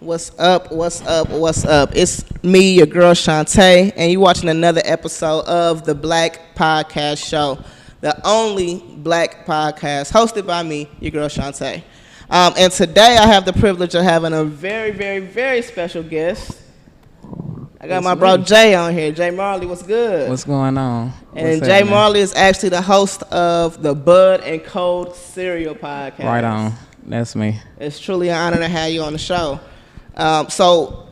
What's up? What's up? What's up? It's me, your girl Auchante, and you watching another episode of the Black Podcast Show, the only black podcast hosted by me, your girl Auchante. And today I have the privilege of having a very, very, very special guest. I got my bro Jay on here. Jay Marley, what's good? What's going on? And Jay Marley is actually the host of the Bud and Cold Cereal podcast. Right on. That's me. It's truly an honor to have you on the show. So,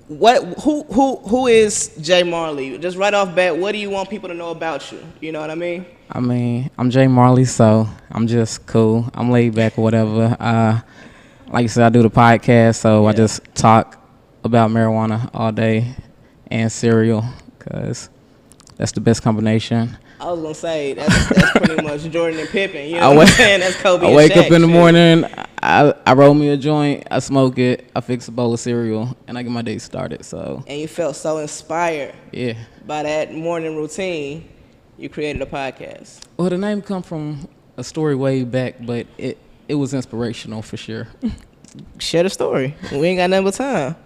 who is Jay Marley? Just right off bat, what do you want people to know about you? You know what I mean? I'm Jay Marley, so I'm just cool. I'm laid back or whatever. Like you said, I do the podcast, so I just talk about marijuana all day and cereal, because that's the best combination. I was gonna say that's pretty much Jordan and Pippen. You know what I'm saying? That's Kobe. I wake up in the morning, I roll me a joint, I smoke it, I fix a bowl of cereal, and I get my day started. So. And you felt so inspired. Yeah. By that morning routine, you created a podcast. Well, the name come from a story way back, but it was inspirational for sure. Share the story. We ain't got nothing but time.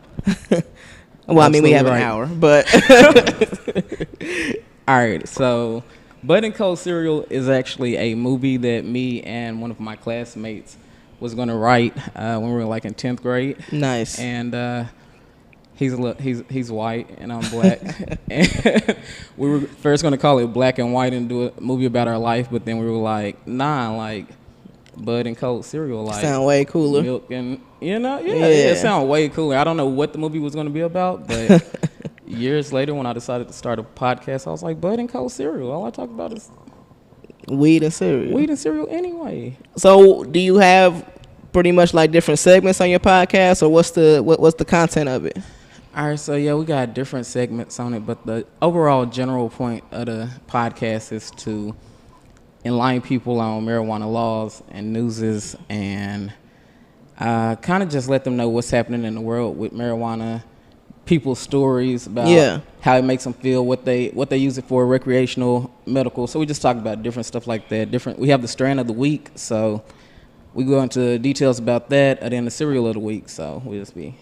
Well, I mean, we have an hour, but. All right, so Bud and Cold Cereal is actually a movie that me and one of my classmates was going to write when we were like in 10th grade. Nice. And he's white and I'm black. And we were first going to call it Black and White and do a movie about our life, but then we were like, nah, like Bud and Cold Cereal, like sound way cooler. Milk and it sound way cooler. I don't know what the movie was going to be about, but years later when I decided to start a podcast, I was like, Bud and Cold Cereal. All I talk about is weed and cereal. Weed and cereal anyway. So do you have pretty much like different segments on your podcast, or what's the content of it? All right, so yeah, we got different segments on it, but the overall general point of the podcast is to enlighten people on marijuana laws and newses, and kind of just let them know what's happening in the world with marijuana, people's stories about how it makes them feel, what they use it for, recreational, medical. So we just talk about different stuff like that. We have the strain of the week, so we go into details about that, and then the cereal of the week. So we just be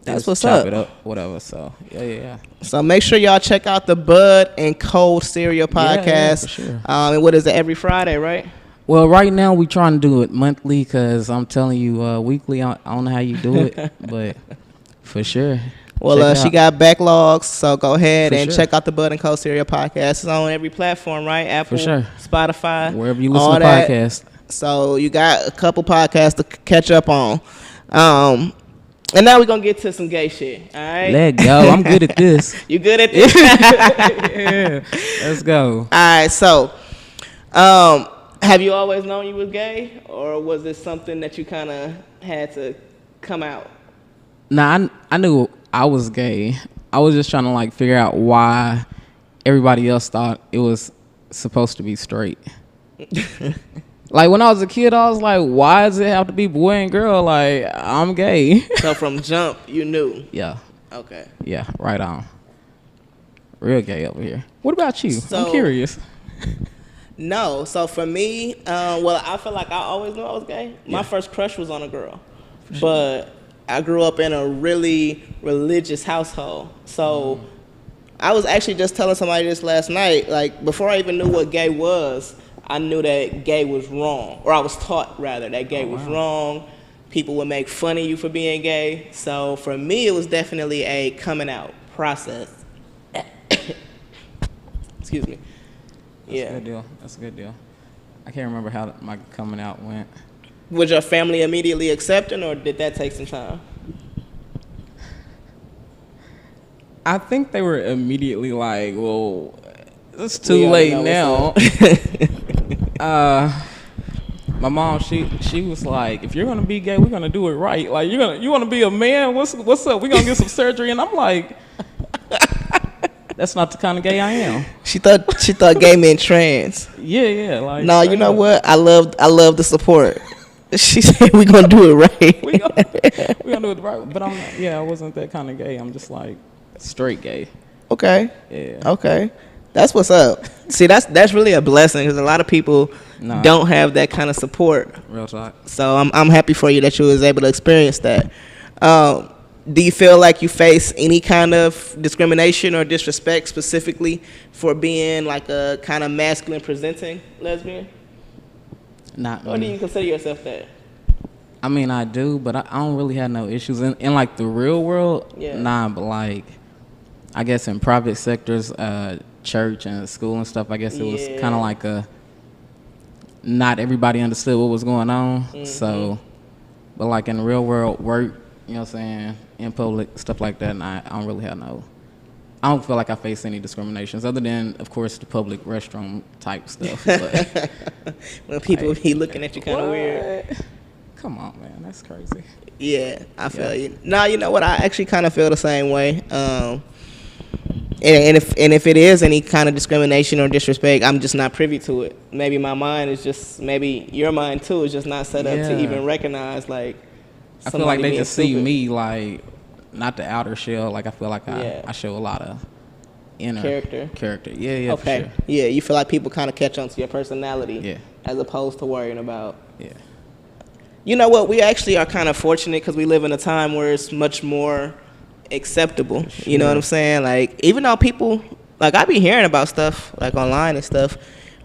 that's what's chop up. It up, whatever. So yeah. So make sure y'all check out the Bud and Cold Cereal podcast. Yeah, for sure. And what is it, every Friday, right? Well, right now we trying to do it monthly, because I'm telling you, weekly, I don't know how you do it, but for sure. Well, she got backlogs, so go ahead and check out the Bud and Cold Cereal podcast. It's on every platform, right? Apple, Spotify, wherever you listen to podcasts. So you got a couple podcasts to catch up on. And now we're going to get to some gay shit, all right? Let go. I'm good at this. You good at this? Yeah. Let's go. All right, so have you always known you was gay, or was this something that you kind of had to come out? Nah, I knew I was gay. I was just trying to like figure out why everybody else thought it was supposed to be straight. Like when I was a kid, I was like, why does it have to be boy and girl? Like, I'm gay. So from jump, you knew? Yeah. Okay. Yeah, right on. Real gay over here. What about you? So, I'm curious. No. So for me, well, I feel like I always knew I was gay. My first crush was on a girl. But I grew up in a really religious household. So I was actually just telling somebody this last night. Like, before I even knew what gay was, I knew that gay was wrong. Or I was taught, rather, that gay was wrong. People would make fun of you for being gay. So for me, it was definitely a coming out process. Excuse me. That's a good deal. That's a good deal. I can't remember how my coming out went. Was your family immediately accepting, or did that take some time? I think they were immediately like, well, it's too late now. My mom, she was like, if you're gonna be gay, we're gonna do it right. Like you wanna be a man? What's up? We're gonna get some surgery. And I'm like, that's not the kind of gay I am. She thought gay meant trans. Yeah. Like, no, you know what? I love the support. She said we're gonna do it right. we gonna do it right. But I wasn't that kind of gay. I'm just like straight gay. Okay. Yeah. Okay. That's what's up. See, that's really a blessing, because a lot of people don't have that kind of support. Real talk. So I'm happy for you that you was able to experience that. do you feel like you face any kind of discrimination or disrespect specifically for being like a kind of masculine presenting lesbian? Not Or do you consider yourself that? I mean, I do, but I don't really have no issues in like the real world. Yeah. Nah, but like, I guess in private sectors, church and school and stuff, I guess it was kind of like not everybody understood what was going on. Mm-hmm. So, but like in the real world, work, you know what I'm saying, in public, stuff like that, and I don't really have I don't feel like I face any discriminations other than, of course, the public restroom type stuff. But when people be looking at you kind of weird. Come on, man, that's crazy. Yeah, I feel you. Now, you know what? I actually kind of feel the same way. And if it is any kind of discrimination or disrespect, I'm just not privy to it. Maybe my mind is just, maybe your mind too is just not set up to even recognize like. I feel like they just see me like not the outer shell. Like I feel like I show a lot of inner character. Yeah. Okay. For sure. Yeah, you feel like people kind of catch on to your personality. Yeah. As opposed to worrying about. Yeah. You know what? We actually are kind of fortunate because we live in a time where it's much more acceptable. Sure. You know what I'm saying? Like, even though people, like, I be hearing about stuff, like, online and stuff,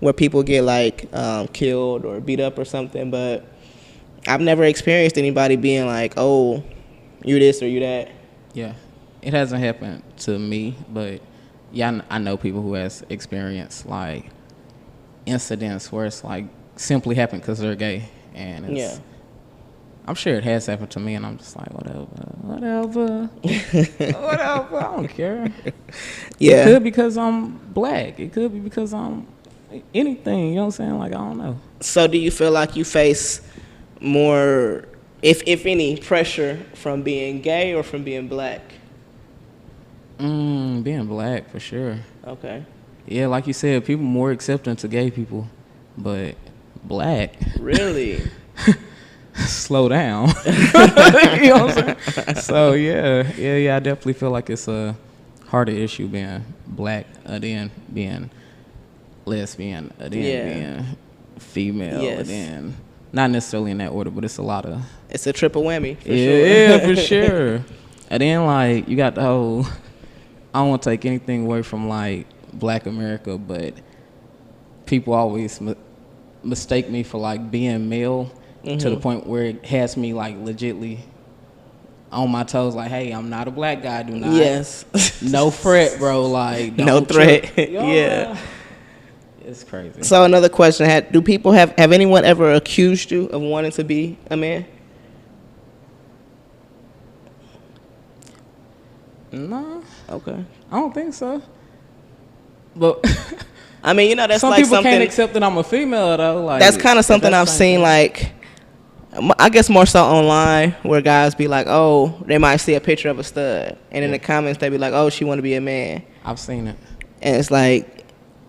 where people get, like, killed or beat up or something, but I've never experienced anybody being like, oh, you this or you that. Yeah. It hasn't happened to me, but, yeah, I know people who has experienced, like, incidents where it's, like, simply happened because they're gay. And it's, I'm sure it has happened to me, and I'm just like, whatever. I don't care. Yeah. It could be because I'm black. It could be because I'm anything. You know what I'm saying? Like, I don't know. So do you feel like you face more, if any, pressure from being gay or from being black? Being black, for sure. Okay. Yeah, like you said, people more accepting to gay people, but black. Really? Slow down. You know what I'm saying? So yeah, I definitely feel like it's a harder issue being black than being lesbian, than being female, than not necessarily in that order, but it's a lot of. It's a triple whammy. For sure. Yeah, for sure. And then like you got the whole. I don't want to take anything away from like Black America, but people always mistake me for like being male. Mm-hmm. To the point where it has me like legitly on my toes, like, hey, I'm not a black guy, do not. Yes. No threat, bro. Like, don't no threat. Yeah. It's crazy. So another question: do people have anyone ever accused you of wanting to be a man? No. Okay. I don't think so. But I mean, you know, that's some like people something. Can't accept that I'm a female though. Like that's kind of something I've seen. Like, I guess more so online, where guys be like, oh, they might see a picture of a stud, and in the comments they be like, oh, she want to be a man. I've seen it, and it's like,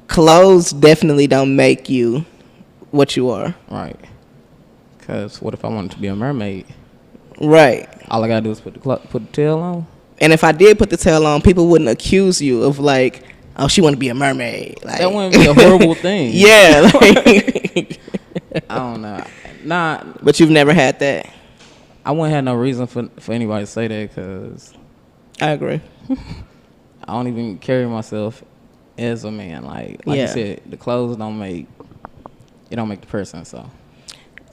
clothes definitely don't make you what you are. Right. Because what if I wanted to be a mermaid? Right. All I gotta do is put the tail on. And if I did put the tail on, people wouldn't accuse you of like, oh, she want to be a mermaid. Like, that wouldn't be a horrible thing. Yeah. Like, I don't know. Nah. But you've never had that. I wouldn't have no reason for anybody to say that because. I agree. I don't even carry myself as a man. Like you said, the clothes don't make the person. So.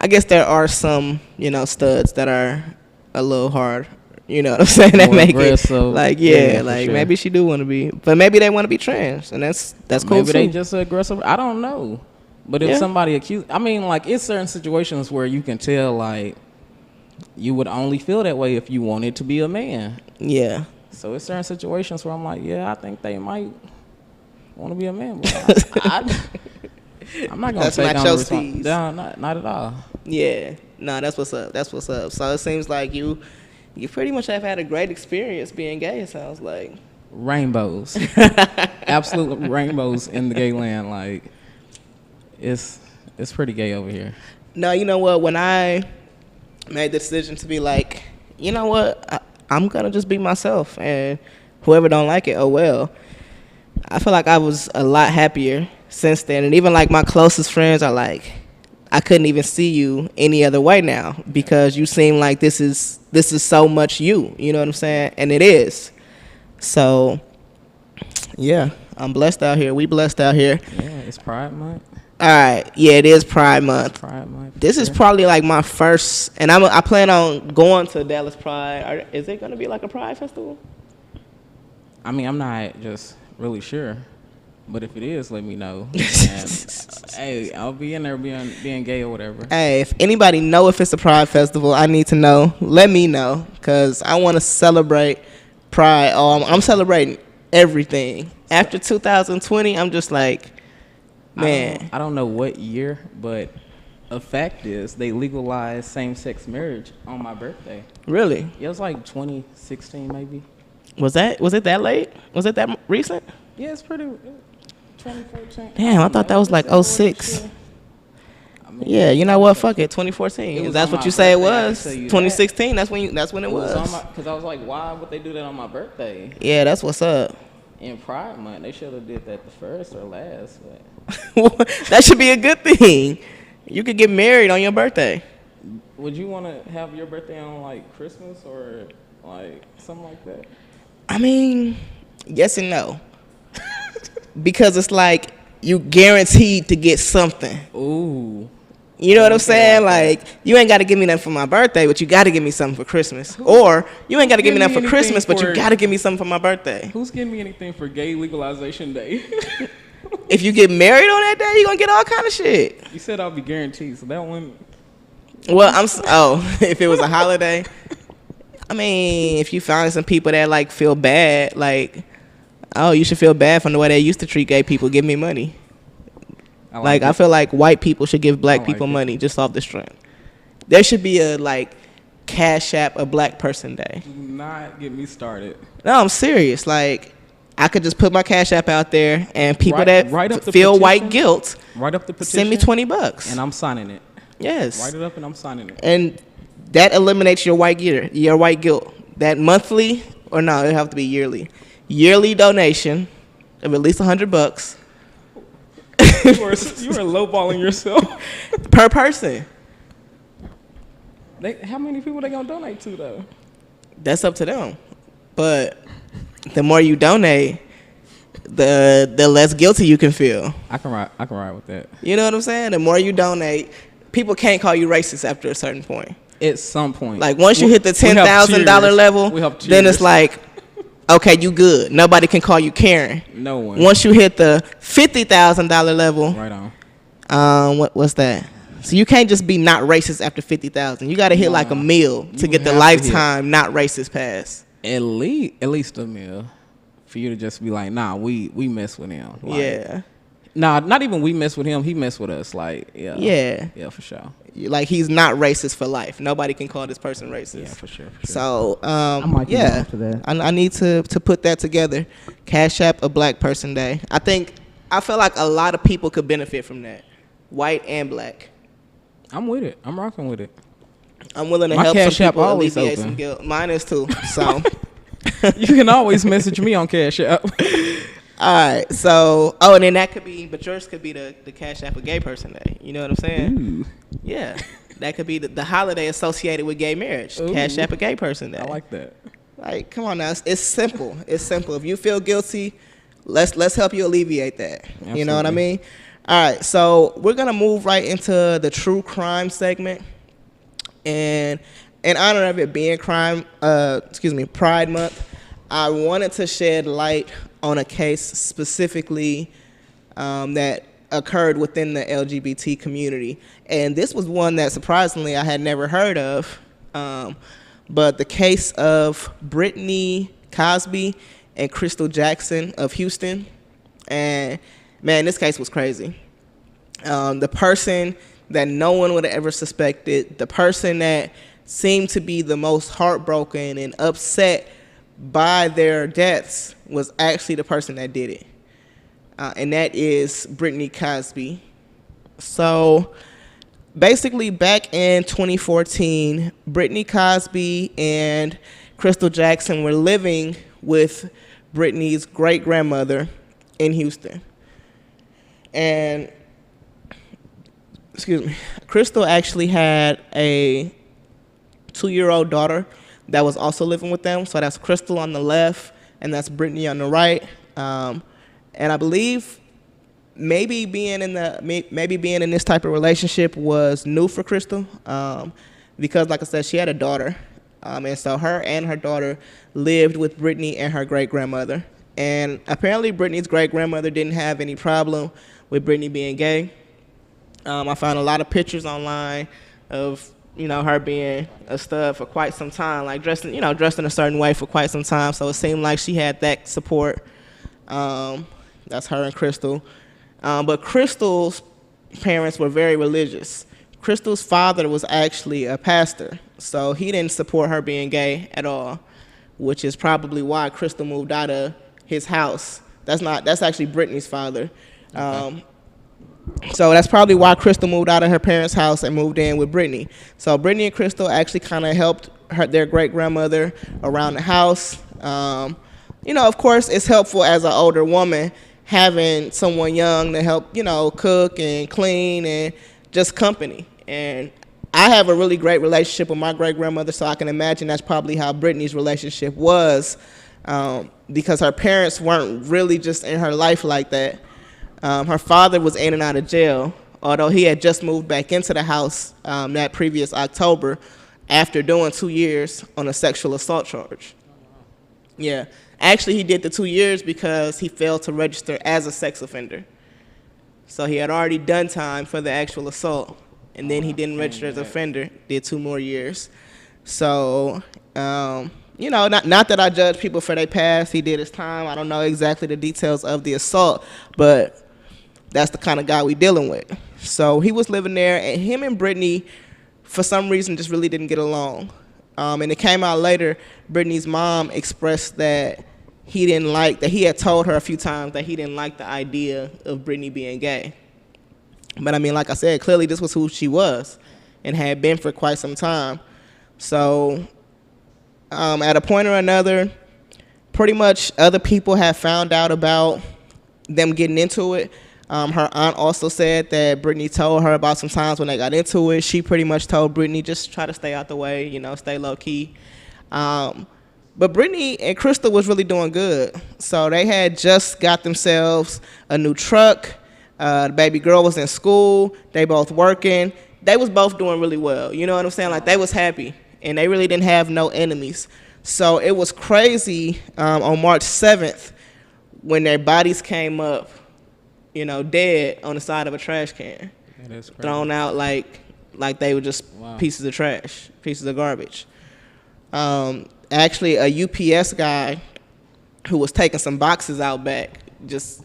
I guess there are some, studs that are a little hard. You know what I'm saying? That make it like, like sure. Maybe she do want to be, but maybe they want to be trans, and that's cool. Maybe they just aggressive. I don't know. But if somebody I mean, like, it's certain situations where you can tell, like, you would only feel that way if you wanted to be a man. Yeah. So it's certain situations where I'm like, I think they might want to be a man. But I'm not gonna take on the responsibility. No, not at all. Yeah. No, that's what's up. That's what's up. So it seems like you pretty much have had a great experience being gay, it sounds like. Rainbows. Absolute rainbows in the gay land. Like, it's pretty gay over here. No, you know what? When I made the decision to be like, you know what? I'm going to just be myself. And whoever don't like it, oh well. I feel like I was a lot happier since then. And even like my closest friends are like, I couldn't even see you any other way now because you seem like this is so much you. You know what I'm saying? And it is. So, yeah, I'm blessed out here. We blessed out here. Yeah, it's Pride Month. All right, yeah, it is Pride Month. Pride Month. This is probably like my first, and I plan on going to Dallas Pride. Is it gonna be like a Pride festival? I mean, I'm not just really sure, but if it is, let me know. And, hey, I'll be in there being gay or whatever. Hey, if anybody know if it's a Pride festival, I need to know. Let me know, cause I want to celebrate Pride. I'm celebrating everything. After 2020, I'm just like, man. I don't know what year, but a fact is they legalized same-sex marriage on my birthday. Really? It was like 2016 maybe. Was it that late? Was it that recent? Yeah, it's pretty 2014. Damn, I thought that was like 06. I mean, Yeah, you know what? Fuck it, 2014. If that's what you say it was. 2016. That's when it was. Because I was like, why would they do that on my birthday? Yeah, that's what's up. In Pride Month, they should have did that the first or last. But that should be a good thing. You could get married on your birthday. Would you want to have your birthday on like Christmas or like something like that? I mean, yes and no. Because it's like you guaranteed to get something. Ooh. You know what I'm saying? Like, you ain't got to give me nothing for my birthday, but you got to give me something for Christmas. Or you ain't got to give me nothing for Christmas, but you got to give me something for my birthday. Who's giving me anything for gay legalization day? If you get married on that day, you're going to get all kind of shit. You said I'll be guaranteed, so that one. Well, if it was a holiday. I mean, if you find some people that, like, feel bad, like, oh, you should feel bad from the way they used to treat gay people, give me money. I feel like white people should give black people money just off the strength. There should be a, like, Cash App a black person day. Do not get me started. No, I'm serious. Like, I could just put my Cash App out there, and people that feel petition, white guilt, write up the petition, send me $20. And I'm signing it. Yes. Write it up and I'm signing it. And that eliminates your white guilt. That monthly, or no, it'll have to be yearly. Yearly donation of at least $100. You are lowballing yourself. Per person. How many people they gonna donate to though? That's up to them. But the more you donate, the less guilty you can feel. I can ride with that. You know what I'm saying? The more you donate, people can't call you racist after a certain point. At some point. Like once you hit the $10,000 level, then it's like, okay, you good. Nobody can call you Karen. No one. Once you hit the $50,000 level, right on. What's that? So you can't just be not racist after 50,000. You got to hit like a meal to get the lifetime not racist pass. At least a meal for you to just be like, nah, we mess with him. Like, yeah. Nah, not even we mess with him. He mess with us. Like, yeah. Yeah, for sure. Like he's not racist for life. Nobody can call this person racist. Yeah, for sure. So, yeah, I need to put that together. Cash App a black person day. I feel like a lot of people could benefit from that, white and black. I'm with it. I'm rocking with it. I'm willing to help some people alleviate some guilt. Mine is too. So you can always message me on Cash App. All right. So, and then that could be, but yours could be the Cash App a gay person day. You know what I'm saying? Ooh. Yeah. That could be the holiday associated with gay marriage. Ooh. Cash App a gay person day. I like that. Like, come on now. It's simple. It's simple. If you feel guilty, let's help you alleviate that. Absolutely. You know what I mean? All right. So we're gonna move right into the true crime segment, and in honor of it being Pride Month, I wanted to shed light on a case specifically that occurred within the LGBT community. And this was one that surprisingly I had never heard of. But the case of Britney, Cosby, and Crystal Jackson of Houston. And man, this case was crazy. The person that no one would have ever suspected, the person that seemed to be the most heartbroken and upset by their deaths was actually the person that did it. And that is Britney Cosby. So basically back in 2014, Britney Cosby and Crystal Jackson were living with Britney's great-grandmother in Houston. And excuse me, Crystal actually had a 2-year-old daughter that was also living with them. So that's Crystal on the left, and that's Britney on the right. And I believe maybe being in this type of relationship was new for Crystal, because, like I said, she had a daughter, and so her and her daughter lived with Britney and her great grandmother. And apparently, Britney's great grandmother didn't have any problem with Britney being gay. I found a lot of pictures online of her being a stud for quite some time, like dressed in a certain way for quite some time. So it seemed like she had that support. That's her and Crystal. But Crystal's parents were very religious. Crystal's father was actually a pastor, so he didn't support her being gay at all, which is probably why Crystal moved out of his house. That's actually Britney's father. Okay. So that's probably why Crystal moved out of her parents' house and moved in with Britney. So Britney and Crystal actually kind of helped their great-grandmother around the house. Of course, it's helpful as an older woman having someone young to help, cook and clean and just company. And I have a really great relationship with my great-grandmother, so I can imagine that's probably how Britney's relationship was, because her parents weren't really just in her life like that. Her father was in and out of jail, although he had just moved back into the house that previous October after doing 2 years on a sexual assault charge. Yeah. Actually, he did the 2 years because he failed to register as a sex offender. So he had already done time for the actual assault, and then he didn't register as an offender, did 2 more years. So, not that I judge people for their past. He did his time. I don't know exactly the details of the assault, but that's the kind of guy we dealing with. So he was living there, and him and Britney, for some reason, just really didn't get along. And it came out later, Britney's mom expressed that he had told her a few times that he didn't like the idea of Britney being gay. But I mean, like I said, clearly this was who she was and had been for quite some time. So at a point or another, pretty much other people have found out about them getting into it. Her aunt also said that Britney told her about some times when they got into it. She pretty much told Britney, just try to stay out the way, stay low key. But Britney and Crystal was really doing good. So they had just got themselves a new truck. The baby girl was in school. They both working. They was both doing really well. You know what I'm saying? Like, they was happy, and they really didn't have no enemies. So it was crazy on March 7th when their bodies came up, dead on the side of a trash can, thrown out like they were just pieces of trash, pieces of garbage. Actually, a UPS guy who was taking some boxes out back, he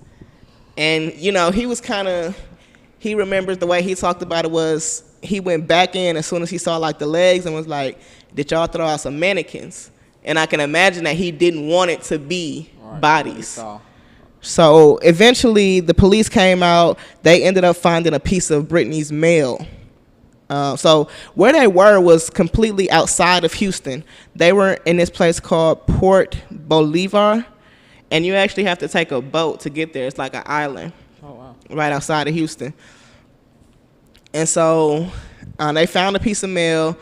remembers the way he talked about it was he went back in as soon as he saw like the legs and was like, "Did y'all throw out some mannequins?" And I can imagine that he didn't want it to be bodies. So eventually the police came out. They ended up finding a piece of Britney's mail. So where they were was completely outside of Houston. They were in this place called Port Bolivar, and you actually have to take a boat to get there. It's like an island right outside of Houston. And so they found a piece of mail,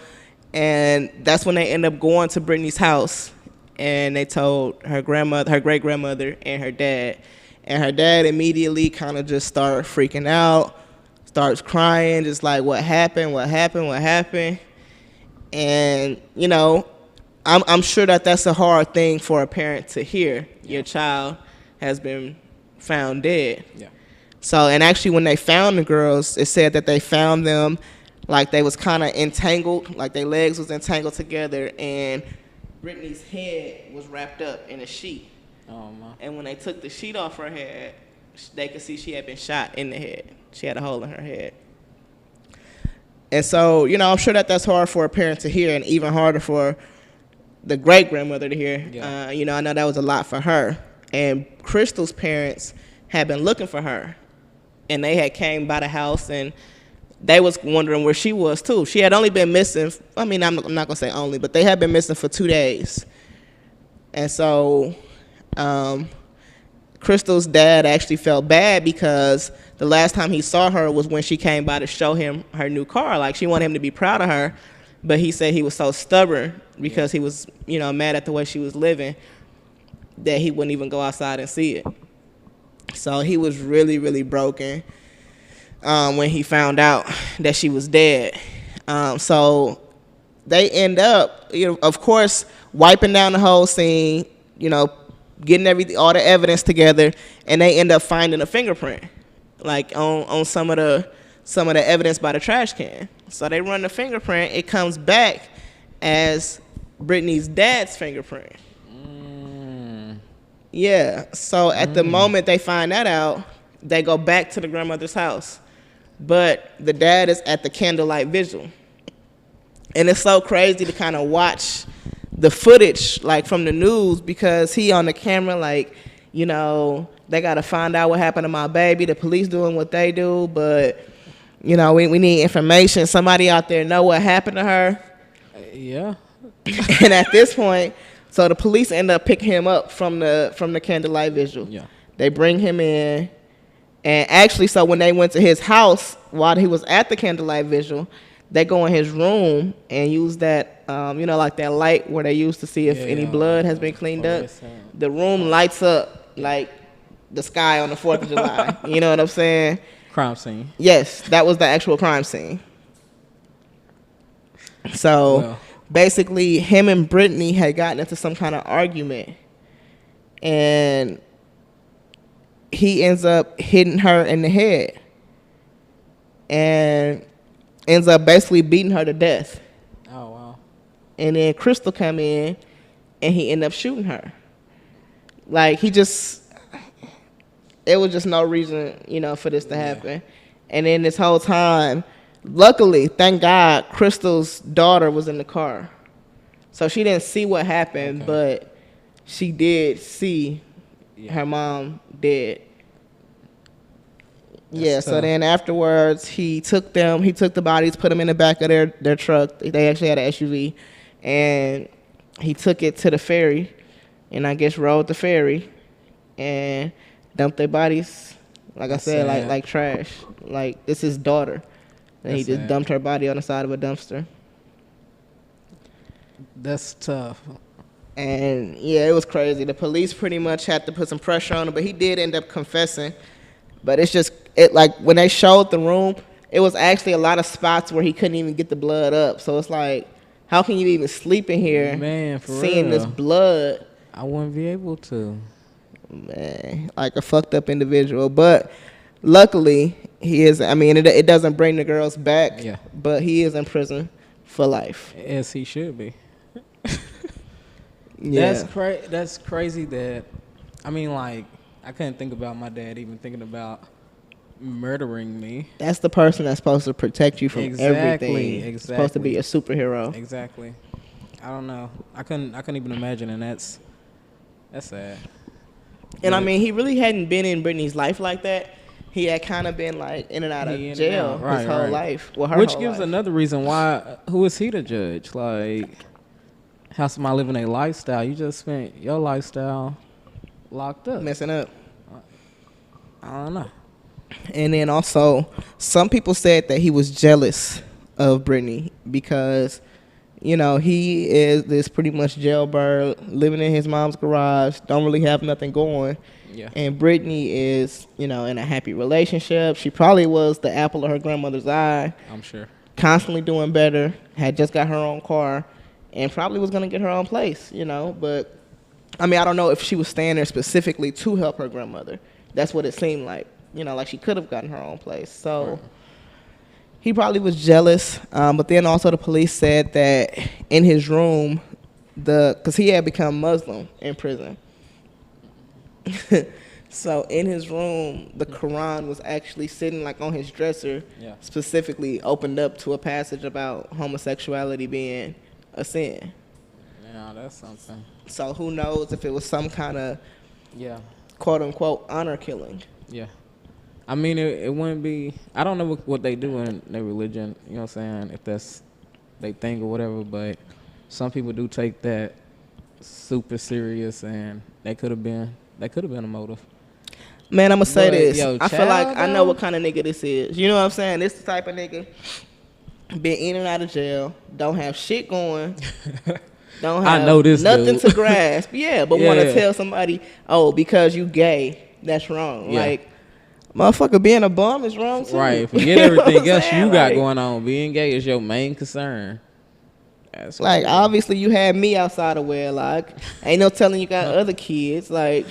and that's when they ended up going to Britney's house, and they told her grandmother, her great-grandmother, and her dad. And her dad immediately kind of just started freaking out, starts crying, just like, what happened? And, I'm sure that that's a hard thing for a parent to hear. Your child has been found dead. Yeah. So, and actually when they found the girls, it said that they found them like they was kind of entangled, like their legs was entangled together, and Britney's head was wrapped up in a sheet. Oh, my. And when they took the sheet off her head, they could see she had been shot in the head. She had a hole in her head. And so, I'm sure that that's hard for a parent to hear, and even harder for the great-grandmother to hear. Yeah. I know that was a lot for her. And Crystal's parents had been looking for her, and they had came by the house, and they was wondering where she was, too. She had only been missing, I'm not going to say only, but they had been missing for 2 days. And so Crystal's dad actually felt bad because the last time he saw her was when she came by to show him her new car. Like, she wanted him to be proud of her, but he said he was so stubborn because he was, you know, mad at the way she was living that he wouldn't even go outside and see it. So he was really, really broken when he found out that she was dead. So they end up, you know, of course, wiping down the whole scene, you know, getting all the evidence together, and they end up finding a fingerprint, like on some of the evidence by the trash can. So they run the fingerprint. It comes back as Britney's dad's fingerprint. Yeah. So at the moment they find that out, they go back to the grandmother's house, but the dad is at the candlelight vigil. And it's so crazy to kind of watch the footage, like, from the news, because he on the camera, like, you know, they got to find out what happened to my baby. The police doing what they do, but, you know, we need information. Somebody out there know what happened to her. Yeah. And at this point, so the police end up picking him up from the candlelight vigil. Yeah. They bring him in. And actually, so when they went to his house while he was at the candlelight vigil, they go in his room and use that, you know, like that light where they use to see if any blood has been cleaned up. The room lights up like the sky on the 4th of July. You know what I'm saying? Crime scene. Yes, that was the actual crime scene. So basically, him and Britney had gotten into some kind of argument, and he ends up hitting her in the head and ends up basically beating her to death. Oh, wow. And then Crystal come in, and he ended up shooting her. Like, it was just no reason, you know, for this to happen. And then this whole time, luckily, thank God, Crystal's daughter was in the car. So she didn't see what happened, but she did see her mom dead. That's tough. So then afterwards, he took the bodies, put them in the back of their truck. They actually had an SUV, and he took it to the ferry, and I guess rode the ferry, and dumped their bodies, like I said, like trash. Like, this is his daughter, and he just dumped her body on the side of a dumpster. That's tough. And yeah, it was crazy. The police pretty much had to put some pressure on him, but he did end up confessing. But it's just, like, when they showed the room, it was actually a lot of spots where he couldn't even get the blood up. So it's like, how can you even sleep in here, seeing this blood? I wouldn't be able to. Man, like a fucked up individual. But luckily, he is, I mean, it doesn't bring the girls back, but he is in prison for life. As he should be. That's crazy that, I mean, like, I couldn't think about my dad even thinking about murdering me. That's the person that's supposed to protect you from everything. Exactly. Supposed to be a superhero. Exactly. I don't know. I couldn't even imagine, and that's sad. And I mean, he really hadn't been in Britney's life like that. He had kind of been like in and out of jail his whole life. Well, which gives another reason why. Who is he to judge? Like, how somebody living a lifestyle? You just spent your lifestyle locked up, messing up. I don't know. And then also, some people said that he was jealous of Britney because, you know, he is this pretty much jailbird living in his mom's garage, don't really have nothing going. Yeah. And Britney is, you know, in a happy relationship. She probably was the apple of her grandmother's eye. I'm sure. Constantly doing better. Had just got her own car, and probably was gonna get her own place, you know. But I mean, I don't know if she was staying there specifically to help her grandmother. That's what it seemed like. You know, like she could have gotten her own place. So he probably was jealous. But then also the police said that in his room, because he had become Muslim in prison. So in his room, the Quran was actually sitting like on his dresser, specifically opened up to a passage about homosexuality being a sin. Yeah, that's something. So who knows if it was some kind of, quote unquote, honor killing. Yeah. I mean, it wouldn't be, I don't know what they do in their religion, you know what I'm saying, if that's they thing or whatever, but some people do take that super serious, and that could have been a motive. Man, I'm gonna say this. Yo, I feel like I know though? what kind of nigga this is. You know what I'm saying? This the type of nigga been in and out of jail, don't have shit going, don't have I know this nothing dude. to grasp. Yeah, but want to tell somebody, oh, because you gay, that's wrong. Yeah. Like, motherfucker, being a bum is wrong too. Right. Forget You know everything what I'm else saying? you got Like- going on. Being gay is your main concern. That's Like, cool. obviously, you had me outside of wedlock. Ain't no telling you got other kids. Like,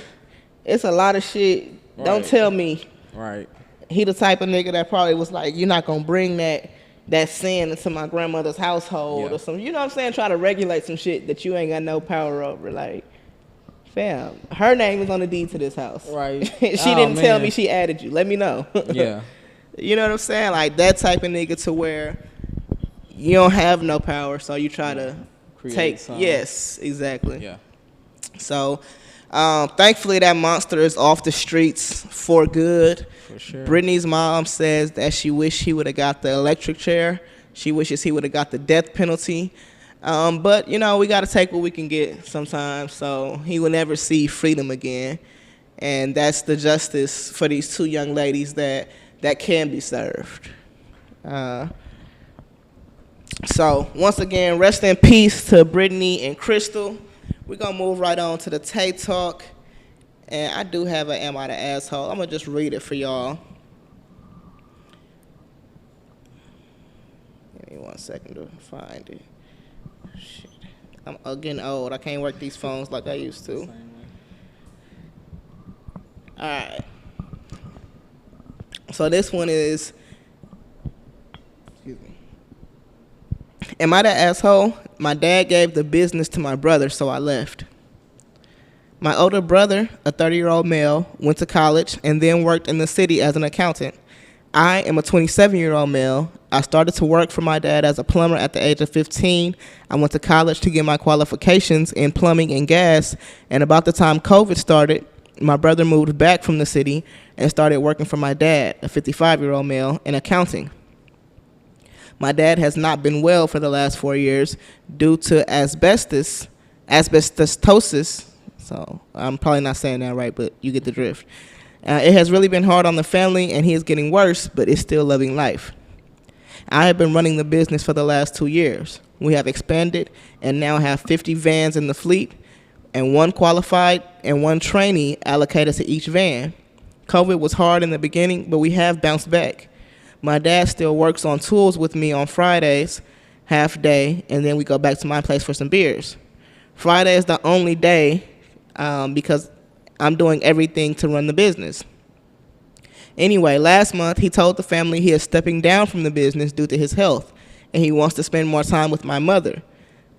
it's a lot of shit. Don't Right. tell me Right. he the type of nigga that probably was like, you're not gonna bring that sin into my grandmother's household Yeah. or something. You know what I'm saying? Try to regulate some shit that you ain't got no power over. Like, fam, her name is on the deed to this house. Right. She Oh, didn't tell man. me she added you. Let me know. Yeah. You know what I'm saying? Like that type of nigga to where you don't have no power, so you try to Create take. some. Yes, exactly. Yeah. So, thankfully, that monster is off the streets for good. For sure. Britney's mom says that she wished he would have got the electric chair. She wishes he would have got the death penalty. But, you know, we got to take what we can get sometimes. So he will never see freedom again. And that's the justice for these two young ladies that can be served. So, once again, rest in peace to Britney and Crystal. We're going to move right on to the Tae Talk. And I do have an Am I the Asshole? I'm going to just read it for y'all. Give me 1 second to find it. Shit. I'm getting old. I can't work these phones like I used to. All right. So this one is, excuse me. Am I the asshole? My dad gave the business to my brother, so I left. My older brother, a 30-year-old male, went to college and then worked in the city as an accountant. I am a 27-year-old male. I started to work for my dad as a plumber at the age of 15. I went to college to get my qualifications in plumbing and gas, and about the time COVID started, my brother moved back from the city and started working for my dad, a 55-year-old male, in accounting. My dad has not been well for the last 4 years due to asbestosis. So I'm probably not saying that right, but you get the drift. It has really been hard on the family, and he is getting worse, but is still loving life. I have been running the business for the last 2 years. We have expanded and now have 50 vans in the fleet, and 1 qualified and 1 trainee allocated to each van. COVID was hard in the beginning, but we have bounced back. My dad still works on tools with me on Fridays, half day, and then we go back to my place for some beers. Friday is the only day because I'm doing everything to run the business. Anyway, last month he told the family he is stepping down from the business due to his health, and he wants to spend more time with my mother.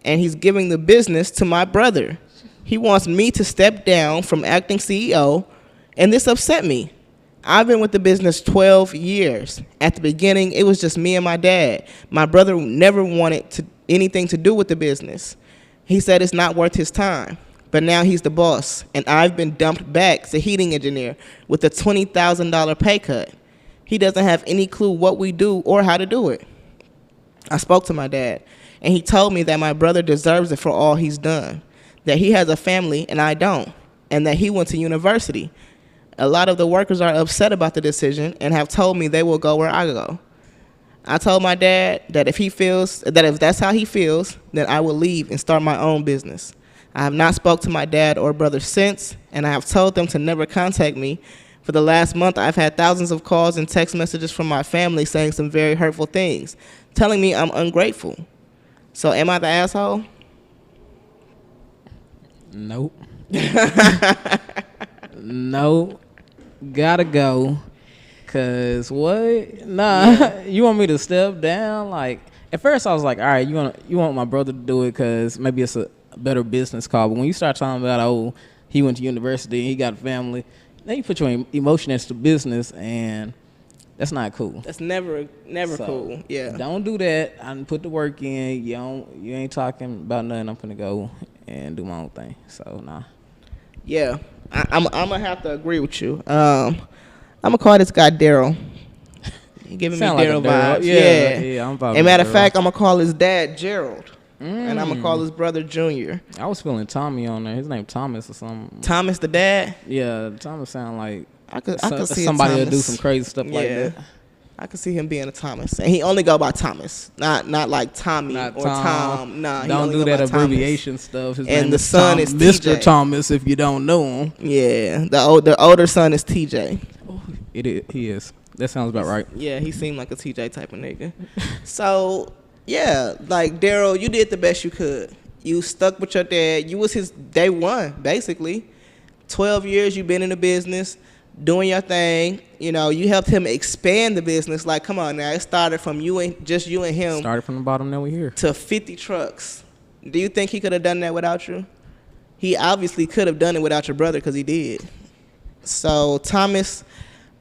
And he's giving the business to my brother. He wants me to step down from acting CEO, and this upset me. I've been with the business 12 years. At the beginning, it was just me and my dad. My brother never wanted anything to do with the business. He said it's not worth his time. But now he's the boss, and I've been dumped back as a heating engineer with a $20,000 pay cut. He doesn't have any clue what we do or how to do it. I spoke to my dad, and he told me that my brother deserves it for all he's done, that he has a family and I don't, and that he went to university. A lot of the workers are upset about the decision and have told me they will go where I go. I told my dad that if that's how he feels, then I will leave and start my own business. I have not spoke to my dad or brother since, and I have told them to never contact me. For the last month, I've had thousands of calls and text messages from my family saying some very hurtful things, telling me I'm ungrateful. So am I the asshole? Nope. Nope. Gotta go. Cause what? Nah. Yeah. You want me to step down? Like at first I was like, all right, you want my brother to do it because maybe it's a better business call. But when you start talking about he went to university and he got a family, then you put your emotion into business, and that's not cool. That's never so, cool. Yeah. Don't do that. I done put the work in. You ain't talking about nothing. I'm gonna go and do my own thing. So nah. Yeah. I'm gonna have to agree with you. I'm gonna call this guy Daryl. He giving me Daryl vibes. Yeah. I'm about. And matter of fact, I'm gonna call his dad Gerald. And I'm gonna call his brother Junior. I was feeling Tommy on there. His name Thomas or something. Thomas the dad? Yeah, Thomas sound like I could see somebody will do some crazy stuff like that. I could see him being a Thomas, and he only go by Thomas, not like Tommy or Tom. Nah, don't do that abbreviation stuff. His and name the is son is Mr. TJ. Thomas. If you don't know him, yeah, the older son is TJ. He is. That sounds about right. Yeah, he seemed like a TJ type of nigga. So yeah, like Daryl, you did the best you could. You stuck with your dad. You was his day one, basically. 12 years you've been in the business, doing your thing. You know, you helped him expand the business. Like, come on now, it started from you and him. Started from the bottom, now we're here. To 50 trucks. Do you think he could have done that without you? He obviously could have done it without your brother because he did. So, Thomas,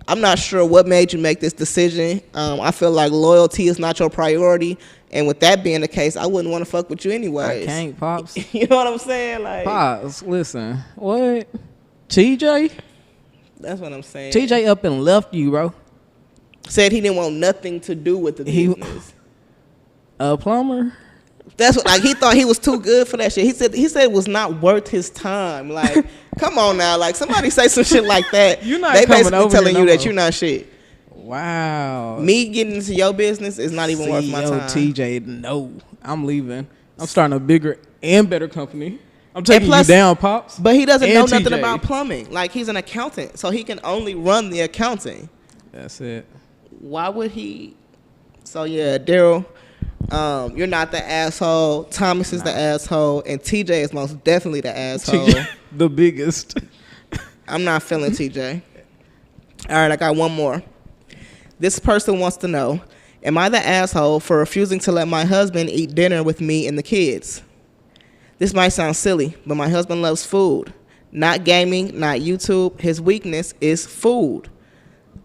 I'm not sure what made you make this decision. I feel like loyalty is not your priority. And with that being the case, I wouldn't want to fuck with you anyways. I can't, Pops. You know what I'm saying? Like, Pops, listen. What? TJ? That's what I'm saying. TJ up and left you, bro. Said he didn't want nothing to do with the business. A plumber? That's what, like, he thought he was too good for that shit. He said it was not worth his time. Like, come on now. Like, somebody say some shit like that. You're not they coming basically over telling here you no that more. you're not shit. Wow. Me getting into your business is not even worth my time. TJ, no. I'm leaving. I'm starting a bigger and better company. I'm taking plus, you down, Pops. But he doesn't know nothing TJ. about plumbing. Like, he's an accountant, so he can only run the accounting. That's it. Why would he? So, yeah, Daryl, you're not the asshole. Thomas is the asshole, and TJ is most definitely the asshole. TJ, the biggest. I'm not feeling TJ. All right, I got one more. This person wants to know, am I the asshole for refusing to let my husband eat dinner with me and the kids? This might sound silly, but my husband loves food. Not gaming, not YouTube. His weakness is food.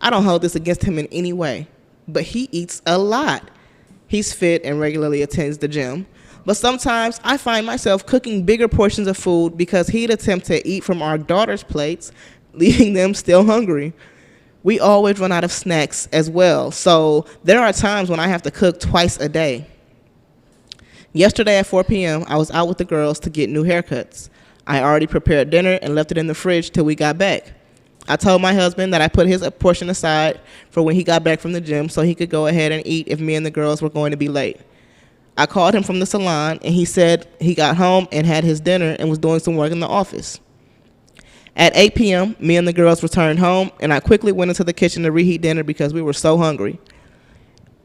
I don't hold this against him in any way, but he eats a lot. He's fit and regularly attends the gym. But sometimes I find myself cooking bigger portions of food because he'd attempt to eat from our daughter's plates, leaving them still hungry. We always run out of snacks as well, so there are times when I have to cook twice a day. Yesterday at 4 p.m., I was out with the girls to get new haircuts. I already prepared dinner and left it in the fridge till we got back. I told my husband that I put his portion aside for when he got back from the gym so he could go ahead and eat if me and the girls were going to be late. I called him from the salon, and he said he got home and had his dinner and was doing some work in the office. At 8 p.m., me and the girls returned home, and I quickly went into the kitchen to reheat dinner because we were so hungry.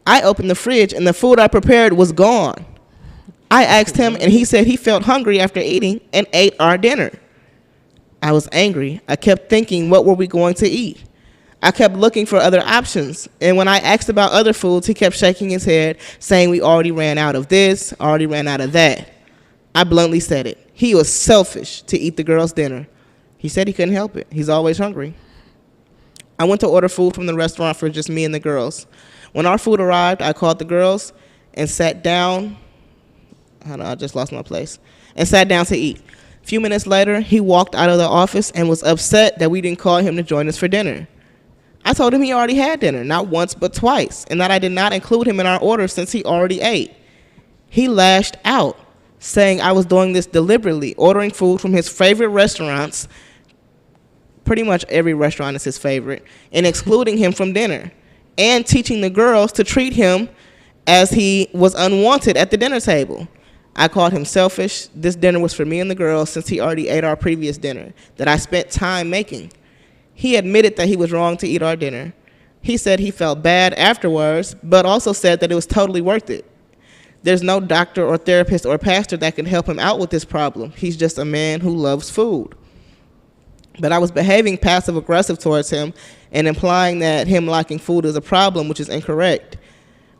I opened the fridge, and the food I prepared was gone. I asked him, and he said he felt hungry after eating and ate our dinner. I was angry. I kept thinking, what were we going to eat? I kept looking for other options, and when I asked about other foods, he kept shaking his head, saying we already ran out of this, already ran out of that. I bluntly said it. He was selfish to eat the girls' dinner. He said he couldn't help it. He's always hungry. I went to order food from the restaurant for just me and the girls. When our food arrived, I called the girls and sat down. I just lost my place. And sat down to eat. A few minutes later, he walked out of the office and was upset that we didn't call him to join us for dinner. I told him he already had dinner, not once but twice, and that I did not include him in our order since he already ate. He lashed out, saying I was doing this deliberately, ordering food from his favorite restaurants. Pretty much every restaurant is his favorite, and excluding him from dinner, and teaching the girls to treat him as he was unwanted at the dinner table. I called him selfish. This dinner was for me and the girls since he already ate our previous dinner that I spent time making. He admitted that he was wrong to eat our dinner. He said he felt bad afterwards, but also said that it was totally worth it. There's no doctor or therapist or pastor that can help him out with this problem. He's just a man who loves food. But I was behaving passive-aggressive towards him and implying that him liking food is a problem, which is incorrect.